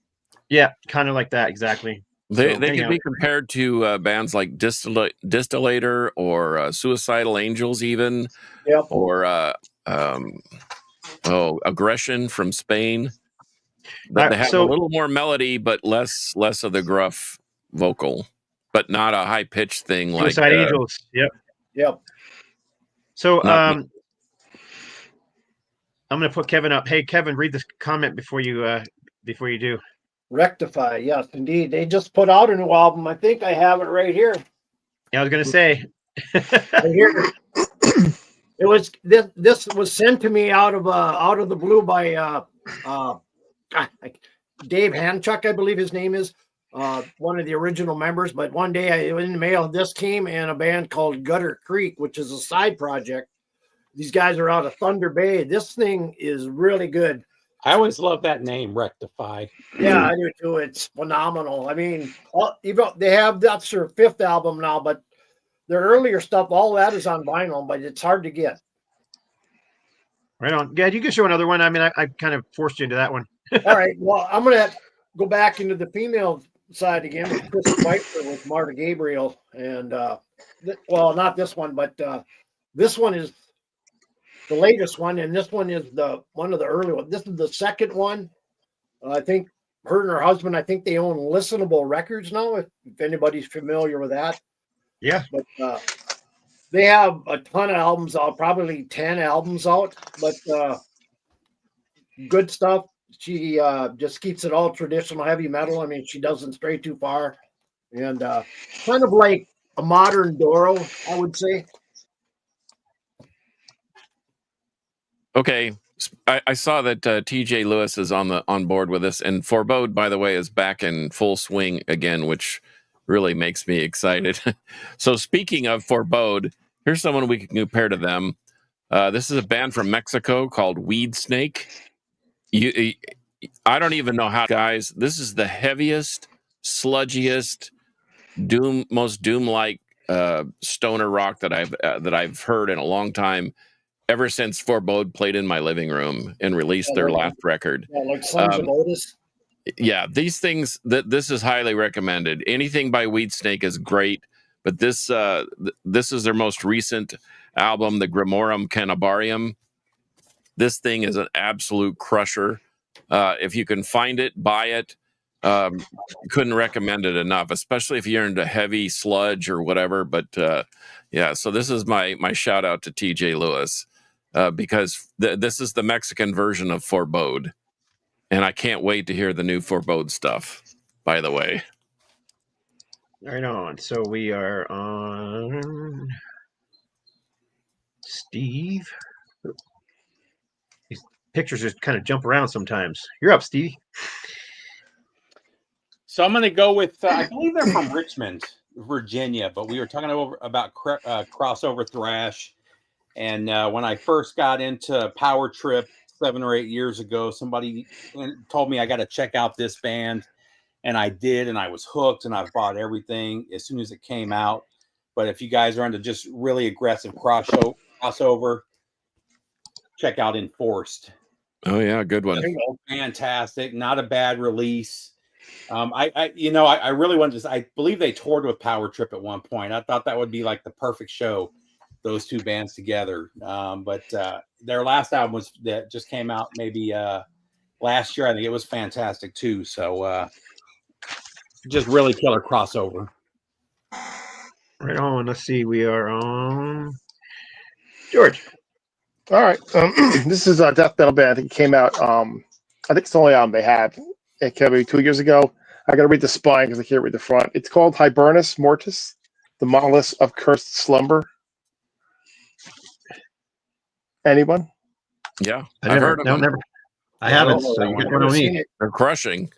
Yeah, kind of like that, exactly. They can be compared to bands like Distillator or Suicidal Angels, even, or Aggression from Spain. But they have a little more melody, but less of the gruff vocal. But not a high pitched thing like Suicide Angels. Yep. So I'm gonna put Kevin up. Hey Kevin, read this comment before you do. Rectify, yes, indeed. They just put out a new album. I think I have it right here. Yeah, I was gonna say. Right here. It was this was sent to me out of the blue by Dave Hanchuk, I believe his name is. One of the original members, but one day in the mail, this came in a band called Gutter Creek, which is a side project. These guys are out of Thunder Bay. This thing is really good. I always love that name, Rectify. Yeah, I do too. It's phenomenal. I mean, that's their 5th album now, but their earlier stuff, all that is on vinyl, but it's hard to get. Right on. Yeah, you can show another one. I mean, I kind of forced you into that one. All right. Well, I'm gonna go back into the female side again with Chris Pfeiffer with Marta Gabriel, and well, not this one, but this one is the latest one, and this one is one of the early ones. This is the second one. I think her and her husband, I think they own Listenable Records now, if anybody's familiar with that. Yeah. But they have a ton of albums out, probably 10 albums out, but good stuff. She just keeps it all traditional heavy metal. I mean, she doesn't stray too far. And kind of like a modern Doro, I would say. Okay. I saw that TJ Lewis is on board with us. And Forebode, by the way, is back in full swing again, which really makes me excited. So speaking of Forebode, here's someone we can compare to them. This is a band from Mexico called Weed Snake. I don't even know how, guys. This is the heaviest, sludgiest, most doom-like stoner rock that I've heard in a long time. Ever since Forebode played in my living room and released their last record. Yeah, like Sons of Otis. Yeah, these things. This is highly recommended. Anything by Weed Snake is great, but this is their most recent album, the Grimorum Cannibarium. This thing is an absolute crusher. If you can find it, buy it. Couldn't recommend it enough, especially if you're into heavy sludge or whatever. But yeah, so this is my shout out to TJ Lewis because this is the Mexican version of Forebode, and I can't wait to hear the new Forebode stuff. By the way, right on. So we are on Steve. Pictures just kind of jump around sometimes. You're up, Stevie. So I'm going to go with, I believe they're from Richmond, Virginia, but we were talking about crossover thrash. And when I first got into Power Trip 7 or 8 years ago, somebody told me I got to check out this band. And I did, and I was hooked, and I bought everything as soon as it came out. But if you guys are into just really aggressive crossover, check out Enforced. Oh yeah, good one. Fantastic, not a bad release. I really wanted to. I believe they toured with Power Trip at one point. I thought that would be like the perfect show. those two bands together. But their last album that just came out maybe last year. I think it was fantastic too. So just really killer crossover. Right on. Let's see. We are on George. All right. This is a death metal band. I think it came out. I think it's the only album they had. It came out 2 years ago. I got to read the spine because I can't read the front. It's called Hibernus Mortis, the Monoliths of Cursed Slumber. Anyone? Yeah, I've heard of them. Never. I haven't. So you get one on. They're crushing.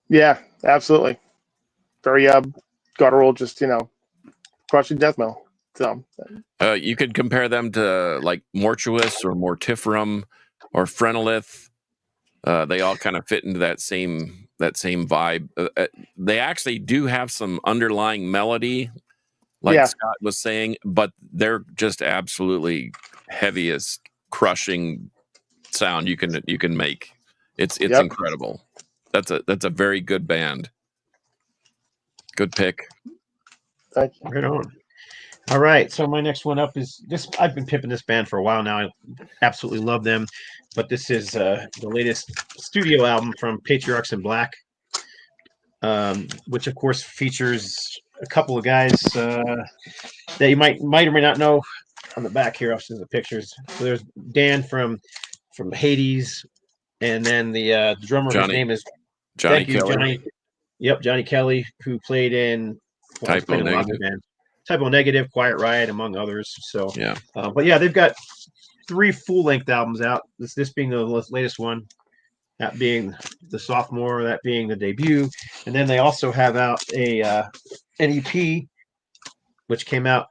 Yeah, absolutely. Very guttural, just crushing death metal. So you could compare them to like Mortuus or Mortiferum or Phrenolith. They all kind of fit into that same vibe. They actually do have some underlying melody, like Scott was saying, but they're just absolutely heaviest crushing sound you can make. It's incredible. That's a very good band. Good pick. Thank you. Right on. All right, so my next one up is this. I've been pimping this band for a while now. I absolutely love them, but this is the latest studio album from Patriarchs in Black, which of course features a couple of guys that you might or may not know. On the back here, I'll show the pictures. So there's Dan from Hades, and then the drummer. His name is Johnny Kelly. Yep, Johnny Kelly, who played in Typo Negative. Typo Negative, Quiet Riot, among others. So yeah, but yeah, they've got 3 full-length albums out. This being the latest one, that being the sophomore, that being the debut, and then they also have out an EP, which came out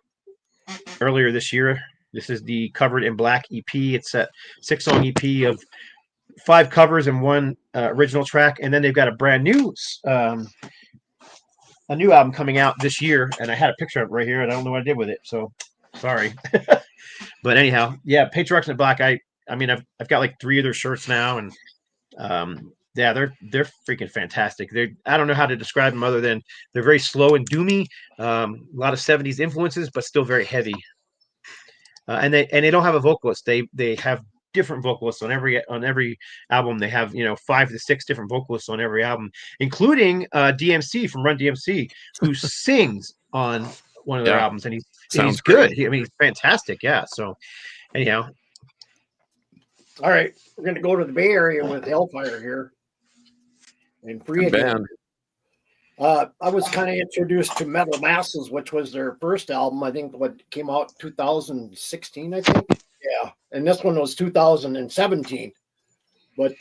earlier this year. This is the Covered in Black EP. It's a 6-song EP of 5 covers and 1 original track, and then they've got a brand new a new album coming out this year, and I had a picture of it right here, and I don't know what I did with it, so sorry. But anyhow, yeah, Patriarchs in Black. I mean, I've got like 3 of their shirts now, and yeah, they're freaking fantastic. I don't know how to describe them other than they're very slow and doomy, a lot of 70s influences, but still very heavy. And they don't have a vocalist. They have different vocalists on every album. They have 5 to 6 different vocalists on every album, including DMC from Run DMC, who sings on one of their albums, and he's good. He's fantastic. Yeah. So anyhow, all right, we're gonna go to the Bay Area with Hellfire here, and free again. I was kind of introduced to Metal Masses, which was their first album. I think what came out 2016, I think. Yeah, and this one was 2017. But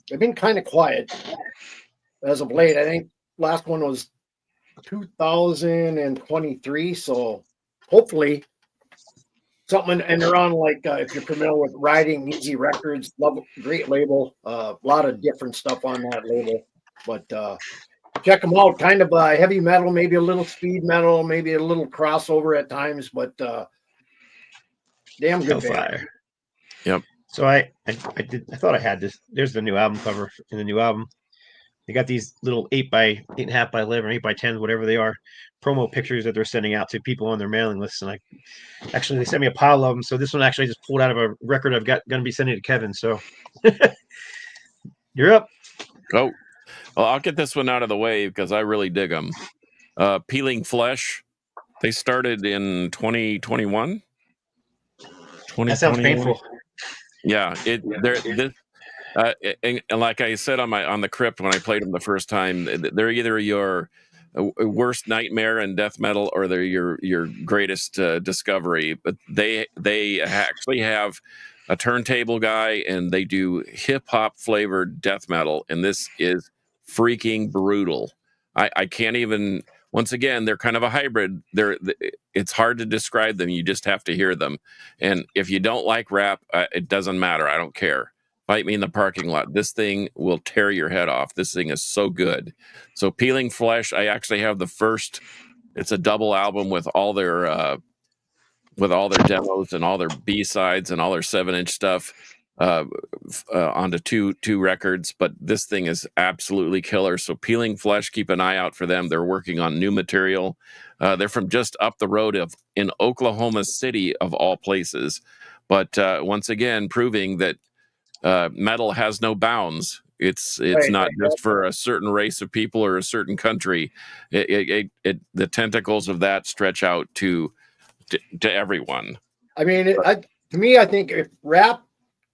they've been kind of quiet as of late. I think last one was 2023. So hopefully something. And they're on if you're familiar with Riding Easy Records, great label. A lot of different stuff on that label, but. Check them out. Kind of heavy metal, maybe a little speed metal, maybe a little crossover at times, but damn good band. Yep. So I thought I had this. There's the new album cover in the new album. They got these little 8.5 by 11 or 8 by 10, whatever they are, promo pictures that they're sending out to people on their mailing lists. And they sent me a pile of them. So this one actually just pulled out of a record I've got going to be sending to Kevin. So you're up. Go. Well, I'll get this one out of the way because I really dig them. Peeling Flesh. They started in 2021. That sounds painful. Yeah, and like I said on the crypt when I played them the first time, they're either your worst nightmare in death metal or they're your greatest discovery. But they actually have a turntable guy and they do hip hop flavored death metal, and this is freaking brutal. I can't even. Once again, they're kind of a hybrid. It's hard to describe them. You just have to hear them. And if you don't like rap, it doesn't matter. I don't care. Fight me in the parking lot. This thing will tear your head off. This thing is so good. So Peeling Flesh, I actually have the first. It's a double album with all their demos and all their B-sides and all their 7-inch stuff. onto two records, but this thing is absolutely killer. So Peeling Flesh, keep an eye out for them. They're working on new material. They're from just up the road in Oklahoma City, of all places. But once again, proving that metal has no bounds. It's not just for a certain race of people or a certain country. The tentacles of that stretch out to everyone. I mean, to me, I think if rap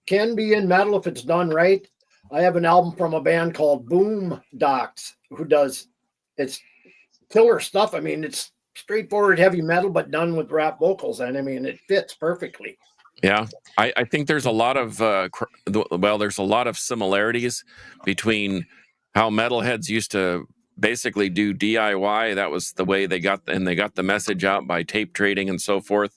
can be in metal if it's done right. I have an album from a band called Boom Docs who does it's killer stuff. I mean, it's straightforward heavy metal, but done with rap vocals, and I mean, it fits perfectly. Yeah, I think there's a lot of there's a lot of similarities between how metalheads used to basically do DIY. That was the way they got the message out by tape trading and so forth.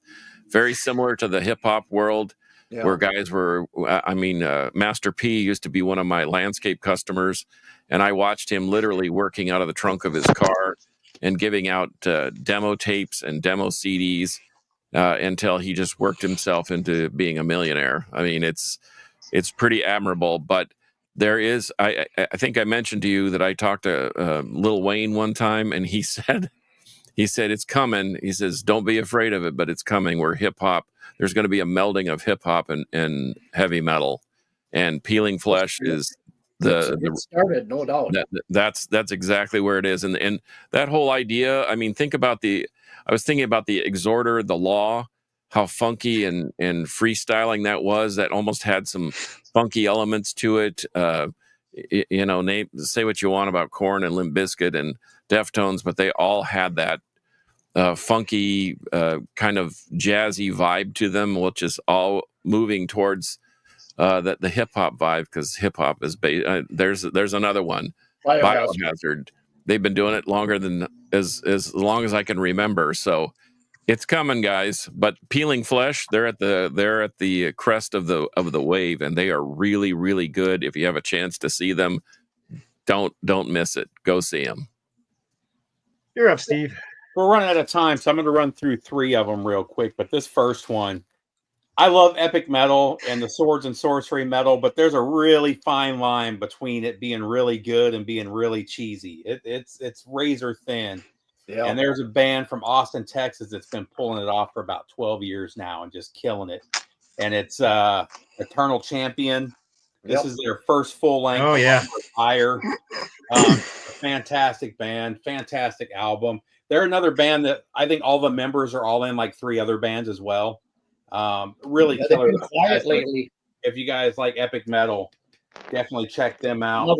Very similar to the hip hop world, where guys were. I mean, Master P used to be one of my landscape customers, and I watched him literally working out of the trunk of his car and giving out demo tapes and demo CDs. Until he just worked himself into being a millionaire. I mean, it's pretty admirable. But there is, I think I mentioned to you that I talked to Lil Wayne one time, and he said it's coming. He says, don't be afraid of it, but it's coming. Where hip hop, there's going to be a melding of hip hop and heavy metal, and Peeling Flesh is it started, no doubt. That's exactly where it is, and that whole idea. I mean, I was thinking about the Exhorter, the Law, how funky and freestyling that was. That almost had some funky elements to it. Say what you want about Korn and Limp Bizkit and Deftones, but they all had that funky kind of jazzy vibe to them, which is all moving towards the hip hop vibe, because hip hop is there's another one, Biohazard. They've been doing it longer than as long as I can remember. So it's coming, guys. But Peeling Flesh, they're at the crest of the wave, and they are really, really good. If you have a chance to see them, don't miss it. Go see them. You're up, Steve. We're running out of time, so I'm going to run through 3 of them real quick. But this first one, I love epic metal and the swords and sorcery metal, but there's a really fine line between it being really good and being really cheesy. It's razor thin. Yeah. And there's a band from Austin, Texas that's been pulling it off for about 12 years now and just killing it. And it's Eternal Champion. This is their first full length. Oh yeah, Fire. Fantastic band, fantastic album. They're another band that I think all the members are all in like 3 other bands as well. Really killer. Quiet lately. If you guys like epic metal, definitely check them out.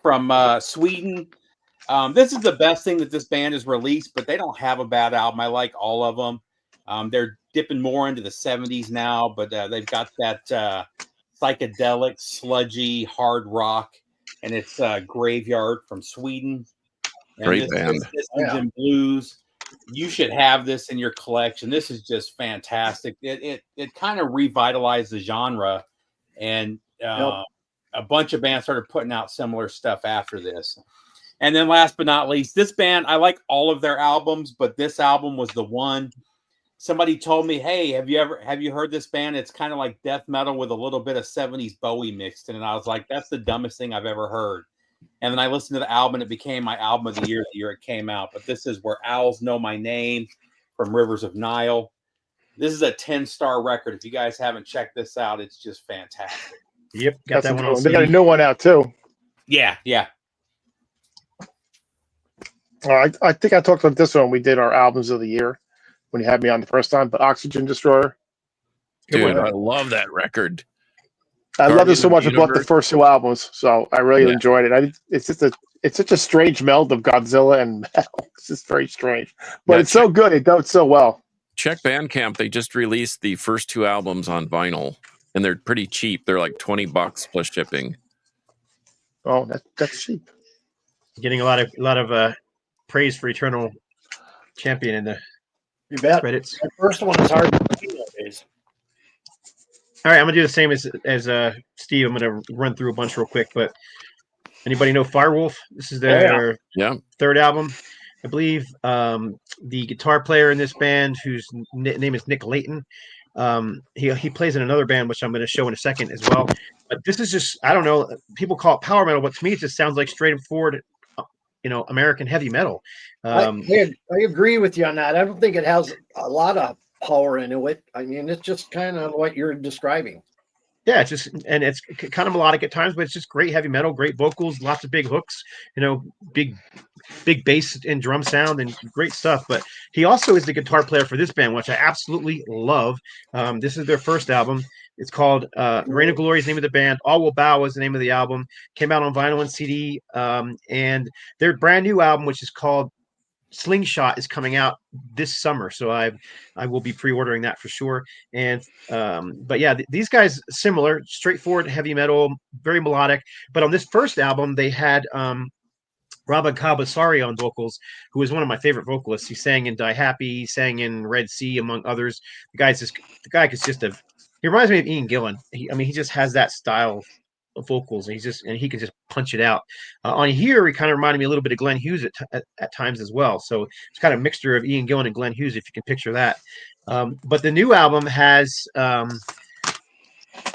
From Sweden. This is the best thing that this band has released, but they don't have a bad album. I like all of them. They're dipping more into the 70s now, but they've got that psychedelic, sludgy, hard rock, and it's Graveyard from Sweden. And great band. Systems and Blues. You should have this in your collection. This is just fantastic. It kind of revitalized the genre, and a bunch of bands started putting out similar stuff after this. And then last but not least, this band, I like all of their albums, but this album was the one. Somebody told me, hey, have you heard this band? It's kind of like death metal with a little bit of 70s Bowie mixed in. And I was like, that's the dumbest thing I've ever heard. And then I listened to the album, and it became my album of the year it came out. But this is Where Owls Know My Name from Rivers of Nile. This is a 10-star record. If you guys haven't checked this out, it's just fantastic. Yep, got that one. They got a new one out too. Yeah. I think I talked about this one. We did our albums of the year when you had me on the first time. But Oxygen Destroyer, dude, I love that record. I love it so much. I bought the first 2 albums, so I really enjoyed it. It's such a strange meld of Godzilla and metal. It's just very strange, but it's so good. It does so well. Check Bandcamp. They just released the first 2 albums on vinyl, and they're pretty cheap. They're like $20 plus shipping. Oh, that's cheap. Getting a lot of praise for Eternal Champion in the credits. The first one is hard to see nowadays. All right, I'm gonna do the same as Steve. I'm gonna run through a bunch real quick. But anybody know Firewolf? This is their 3rd album, I believe. The guitar player in this band, whose name is Nick Layton, He plays in another band, which I'm going to show in a second as well. But this is just, I don't know, people call it power metal, but to me it just sounds like straightforward, American heavy metal. I agree with you on that. I don't think it has a lot of power into it. I mean, it's just kind of what you're describing. Yeah, it's kind of melodic at times, but it's just great heavy metal, great vocals, lots of big hooks, big bass and drum sound, and great stuff. But he also is the guitar player for this band, which I absolutely love. This is their first album. It's called Reign of Glory is the name of the band. All Will Bow is the name of the album. Came out on vinyl and CD. And their brand new album, which is called Slingshot, is coming out this summer, so I will be pre-ordering that for sure. And but yeah, these guys, similar, straightforward heavy metal, very melodic. But on this first album, they had Robin Kabasari on vocals, who is one of my favorite vocalists. He sang in Die Happy, he sang in Red Sea, among others. The guy is just he reminds me of Ian Gillan. He just has that style of vocals, and he can just punch it out. On here, he kind of reminded me a little bit of Glenn Hughes at times as well. So it's kind of a mixture of Ian Gillan and Glenn Hughes, if you can picture that. But the new album has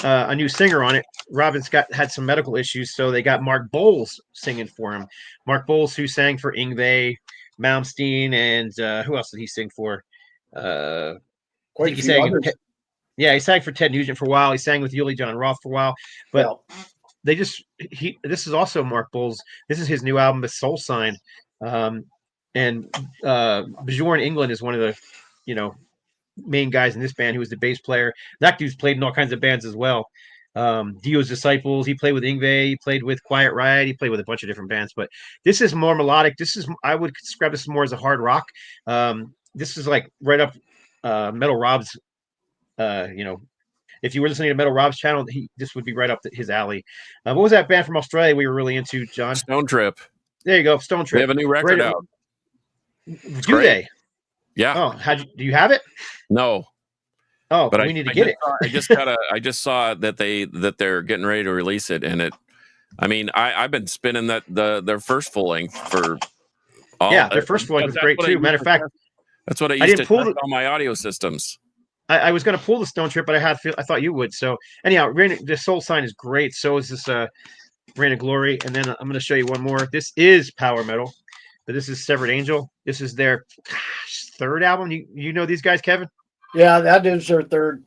a new singer on it. Robin's had some medical issues, so they got Mark Bowles singing for him. Mark Bowles, who sang for Yngwie Malmsteen, and who else did he sing for? Quite a few others. Yeah, he sang for Ted Nugent for a while. He sang with Yuli John Roth for a while. But this is also Mark Bowles. This is his new album, The Soul Sign. And Bjorn England is one of the, main guys in this band, who was the bass player. That dude's played in all kinds of bands as well. Dio's Disciples. He played with Yngwie. He played with Quiet Riot. He played with a bunch of different bands. But this is more melodic. I would describe this more as a hard rock. This is like right up Metal Rob's. If you were listening to Metal Rob's channel, this would be right up his alley. What was that band from Australia we were really into, John? Stone Trip. There you go, Stone Trip. They have a new record out. Do they? Yeah. Oh, do you have it? No. Oh, but we need to get it. I just saw that they're getting ready to release it, and I've been spinning their first full length for. Their first full length was great too. Matter of fact, that's what I used to test on my audio systems. I was going to pull the Stone Trip, but I thought you would. So anyhow, the Soul Sign is great. So is this Reign of Glory. And then I'm going to show you one more. This is power metal, but this is Severed Angel. This is their third album. You know these guys, Kevin? Yeah, that is their third.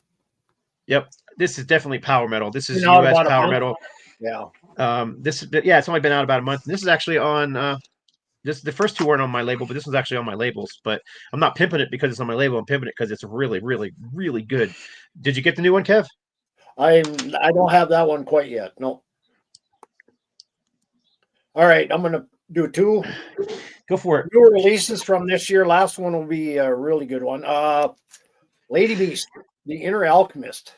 Yep. This is definitely power metal. This is US power metal. Yeah. It's only been out about a month. This is actually on the first two weren't on my label, but this one's actually on my labels. But I'm not pimping it because it's on my label. I'm pimping it because it's really, really, really good. Did you get the new one, Kev? I don't have that one quite yet. No. All right, I'm gonna do two. Go for it. New releases from this year. Last one will be a really good one. Lady Beast, The Inner Alchemist.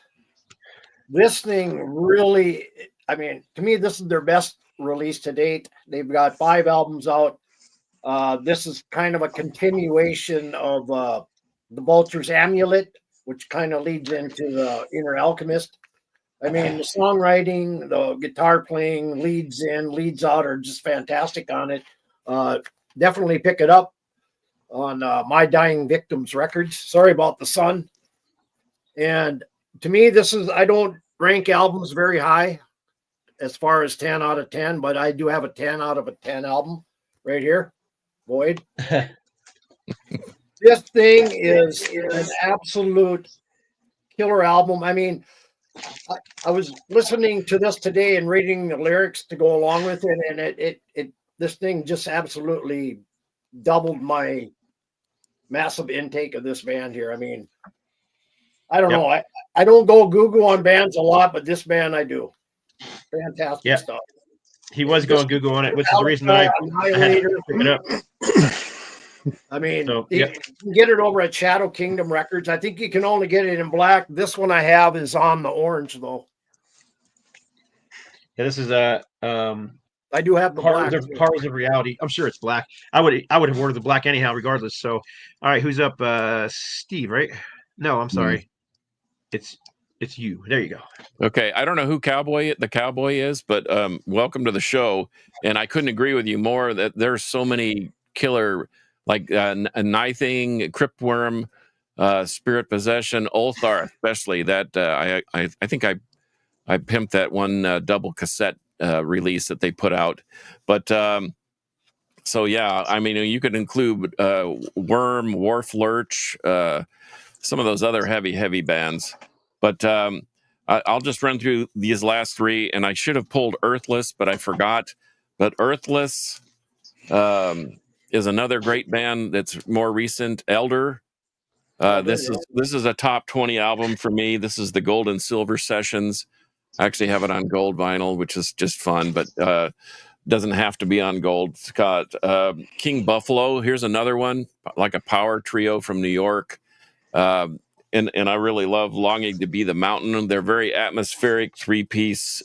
This thing really, to me, this is their best release to date. They've got 5 albums out. This is kind of a continuation of the Vulture's Amulet, which kind of leads into the Inner Alchemist. The songwriting, the guitar playing, leads in, leads out are just fantastic on it. Definitely pick it up on My Dying Victims Records. Sorry about the sun. And to me, I don't rank albums very high as far as 10 out of 10, but I do have a 10 out of a 10 album right here. Boyd. This thing is an absolute killer album. I was listening to this today and reading the lyrics to go along with it, and this thing just absolutely doubled my massive intake of this band here. I don't know. I don't go Google on bands a lot, but this band I do. Fantastic stuff. He was going Google on it, which is the reason that I had to pick it up. You can get it over at Shadow Kingdom Records. I think you can only get it in black. This one I have is on the orange, though. Yeah, this is I do have the Horrors of Reality. I'm sure it's black. I would have ordered the black anyhow, regardless. So, all right, who's up? Steve, right? No, I'm sorry. It's you. There you go. Okay, I don't know who the cowboy is, but welcome to the show. And I couldn't agree with you more that there's so many killer, like a Nithing, Cryptworm, Spirit Possession, Ulthar, especially that. I think I pimped that one double cassette release that they put out. But so yeah, I mean, you could include Worm, Wharf Lurch, some of those other heavy bands. But I'll just run through these last three, and I should have pulled Earthless, but I forgot. But Earthless is another great band that's more recent. Elder. This is a top 20 album for me. This is the Gold and Silver Sessions. I actually have it on gold vinyl, which is just fun, but doesn't have to be on gold. Scott, King Buffalo. Here's another one, like a power trio from New York. And I really love Longing to Be the Mountain. They're very atmospheric, 3-piece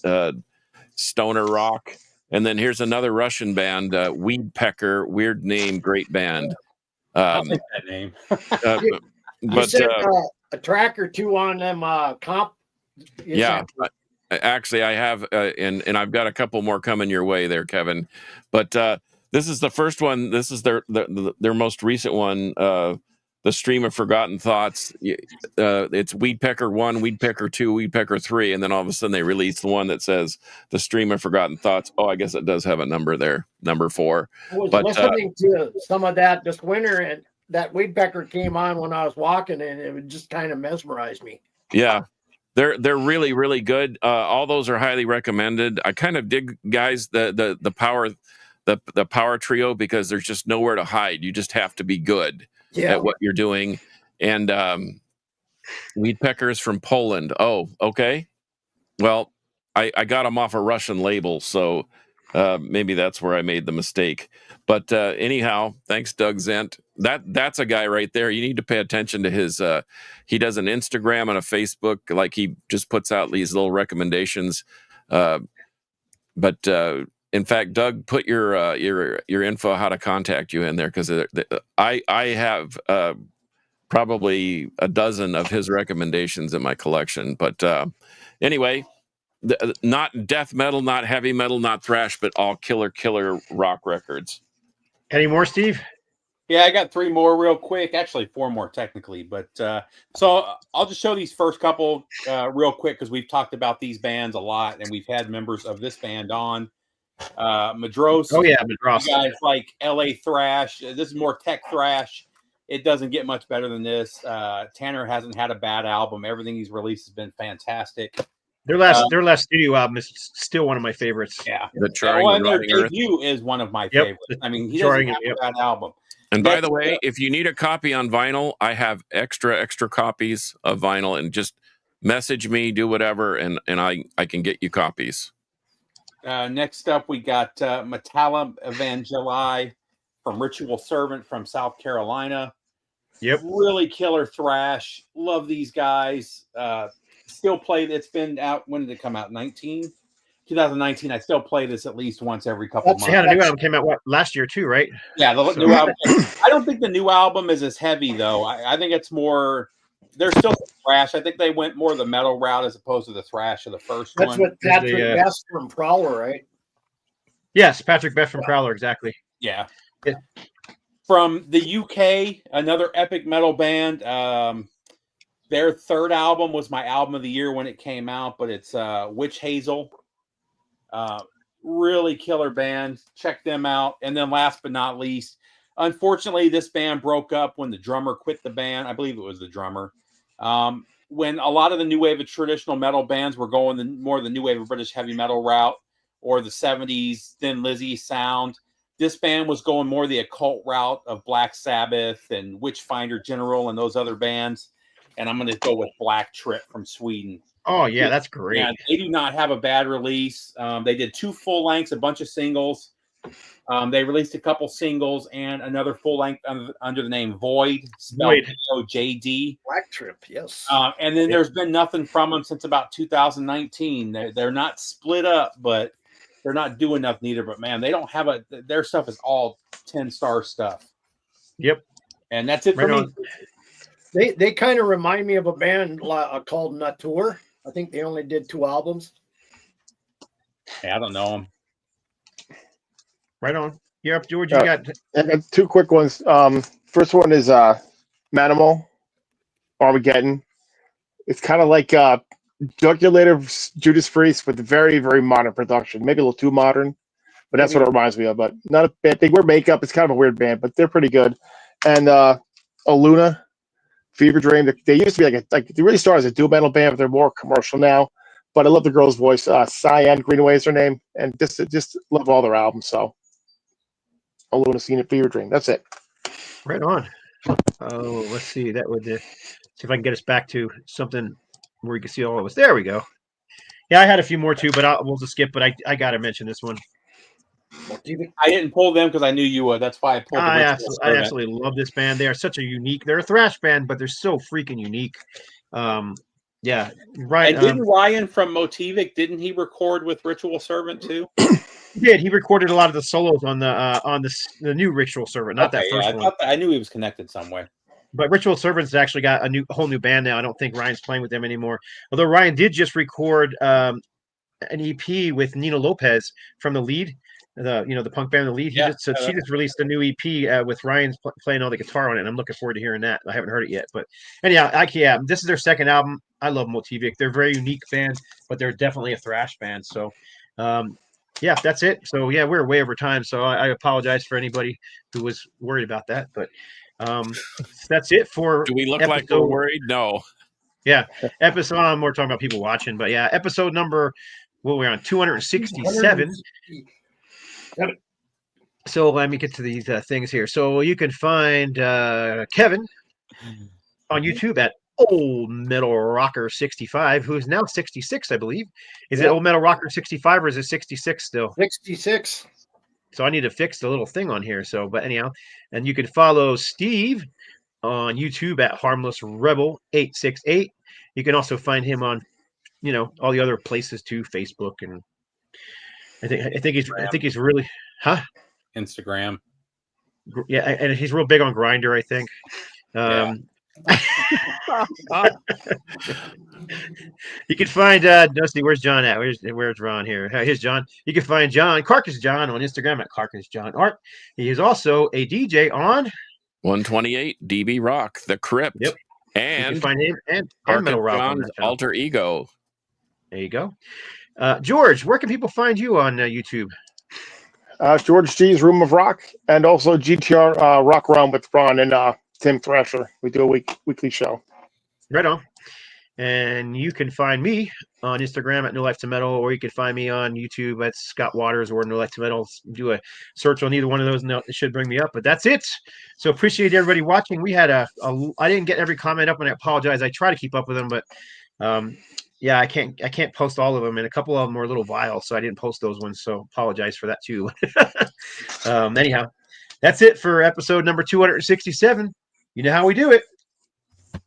stoner rock. And then here's another Russian band, Weed Pecker. Weird name, great band. I'll take that name. You said a track or two on them comp. Yeah, actually, I have, and I've got a couple more coming your way there, Kevin. But this is the first one. This is their most recent one. The Stream of Forgotten Thoughts. It's Weed Pecker 1, Weed Pecker 2, Weed Pecker 3, and then all of a sudden they release the one that says The Stream of Forgotten Thoughts. Oh, I guess it does have a number there, number 4. I was listening to some of that this winter, and that Weed Pecker came on when I was walking, and it would just kind of mesmerized me. Yeah, they're really, really good. All those are highly recommended. I kind of dig, guys, the power trio, because there's just nowhere to hide. You just have to be good at what you're doing. And Weed Peckers from Poland. Oh, okay. Well, I got them off a Russian label, so maybe that's where I made the mistake. But anyhow, thanks, Doug Zent. That's a guy right there. You need to pay attention to his. He does an Instagram and a Facebook. Like, he just puts out these little recommendations. But in fact, Doug, put your info how to contact you in there, because I have probably a dozen of his recommendations in my collection. But anyway, not death metal, not heavy metal, not thrash, but all killer rock records. Any more, Steve? Yeah, I got 3 more real quick. Actually, 4 more technically. But so I'll just show these first couple real quick, because we've talked about these bands a lot, and we've had members of this band on. Madros. Oh yeah, Madros. Guys like LA thrash. This is more tech thrash. It doesn't get much better than this. Tanner hasn't had a bad album. Everything he's released has been fantastic. Their last studio album is still one of my favorites. Yeah, their debut is one of my favorites. I mean, he doesn't have a bad album. And by the way, if you need a copy on vinyl, I have extra copies of vinyl, and just message me, do whatever, and I can get you copies. Next up, we got Metallum Evangeli from Ritual Servant from South Carolina. Yep. Really killer thrash. Love these guys. Still play. It's been out. When did it come out? 2019. I still play this at least once every couple months. Yeah, the new album came out last year too, right? Yeah, the new album. I don't think the new album is as heavy though. I think it's more. There's still some thrash. I think they went more the metal route as opposed to the thrash of the first one. That's what Patrick Best from Prowler, right? Yes, Patrick Best from Prowler, exactly. Yeah. From the UK, another epic metal band. Their third album was my album of the year when it came out, but it's Witch Hazel. Really killer band. Check them out. And then last but not least, unfortunately, this band broke up when the drummer quit the band. I believe it was the drummer. When a lot of the new wave of traditional metal bands were going more the new wave of British heavy metal route, or the 70s Thin Lizzy sound, this band was going more the occult route of Black Sabbath and Witchfinder General and those other bands. And I'm going to go with Black Trip from Sweden. Oh, yeah, that's great. Yeah, they do not have a bad release. They did 2 full lengths, a bunch of singles. They released a couple singles and another full length under the name Void, spelled VOJD. Black Trip, yes. And then there's been nothing from them since about 2019. They're not split up, but they're not doing nothing either. But man, they don't have their stuff is all 10-star stuff. Yep. And that's it for me. They kind of remind me of a band called Natur. I think they only did 2 albums. Yeah, I don't know them. Right on. Yep, George, you got... I got 2 quick ones. First one is Manimal. Armageddon. It's kind of like Jugulator Judas Priest with very, very modern production. Maybe a little too modern, but that's what it reminds me of. But not a bad. They wear makeup. It's kind of a weird band, but they're pretty good. And Aluna, Fever Dream. They used to be they really started as a dual metal band, but they're more commercial now. But I love the girl's voice. Cyan Greenaway is her name, and just love all their albums. So Aluna, Scene, Fever Dream. That's it. Right on. Oh, let's see. That would see if I can get us back to something where you can see all of us. There we go. Yeah, I had a few more too, but we'll just skip. But I got to mention this one. I didn't pull them because I knew you would. That's why I pulled. I absolutely love this band. They are such a unique. They're a thrash band, but they're so freaking unique. Yeah, right. And didn't Ryan from Motivic? Didn't he record with Ritual Servant too? He recorded a lot of the solos on the new Ritual Servant, not that first one. I knew he was connected somewhere. But Ritual Servant's actually got a whole new band now. I don't think Ryan's playing with them anymore. Although Ryan did just record an EP with Nina Lopez from The Lead, the punk band The Lead. She just released a new EP with Ryan's playing all the guitar on it, and I'm looking forward to hearing that. I haven't heard it yet, but anyhow, this is their second album. I love Motivic. They're a very unique band, but they're definitely a thrash band. So, yeah, that's it. So yeah, we're way over time. So I apologize for anybody who was worried about that, but that's it for. Do we look like we're worried? No. Yeah, episode. We're talking about people watching, but yeah, episode number. What we're on 267. So let me get to these things here. So you can find Kevin on YouTube at Old Metal Rocker 65, who is now 66, I believe. Is it Old Metal Rocker 65 or is it 66 still? 66. So I need to fix the little thing on here. So, but anyhow, and you can follow Steve on YouTube at Harmless Rebel 868. You can also find him on, all the other places too, Facebook, and I think he's really, Instagram. Yeah, and he's real big on Grindr, I think. You can find Dusty. Where's John at? Where's Ron here? Here's John. You can find John Carcass John on Instagram at Carcass John Art. He is also a DJ on 128 DB Rock, The Crypt. Yep. And you can find him and Carcass Metal Rock John's Alter Ego. There you go. George, where can people find you on YouTube? George G's Room of Rock, and also GTR Rock Realm with Ron and Tim Thrasher. We do a weekly show. Right on. And you can find me on Instagram at No Life to Metal, or you can find me on YouTube at Scott Waters or No Life to Metal. Do a search on either one of those, and it should bring me up. But that's it. So appreciate everybody watching. We had I didn't get every comment up, and I apologize. I try to keep up with them, but yeah, I can't post all of them, and a couple of them were a little vile, so I didn't post those ones. So apologize for that too. Anyhow, that's it for episode number 267. You know how we do it.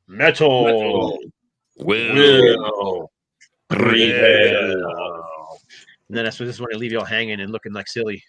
Metal will prevail. And then this is when I leave y'all hanging and looking like silly.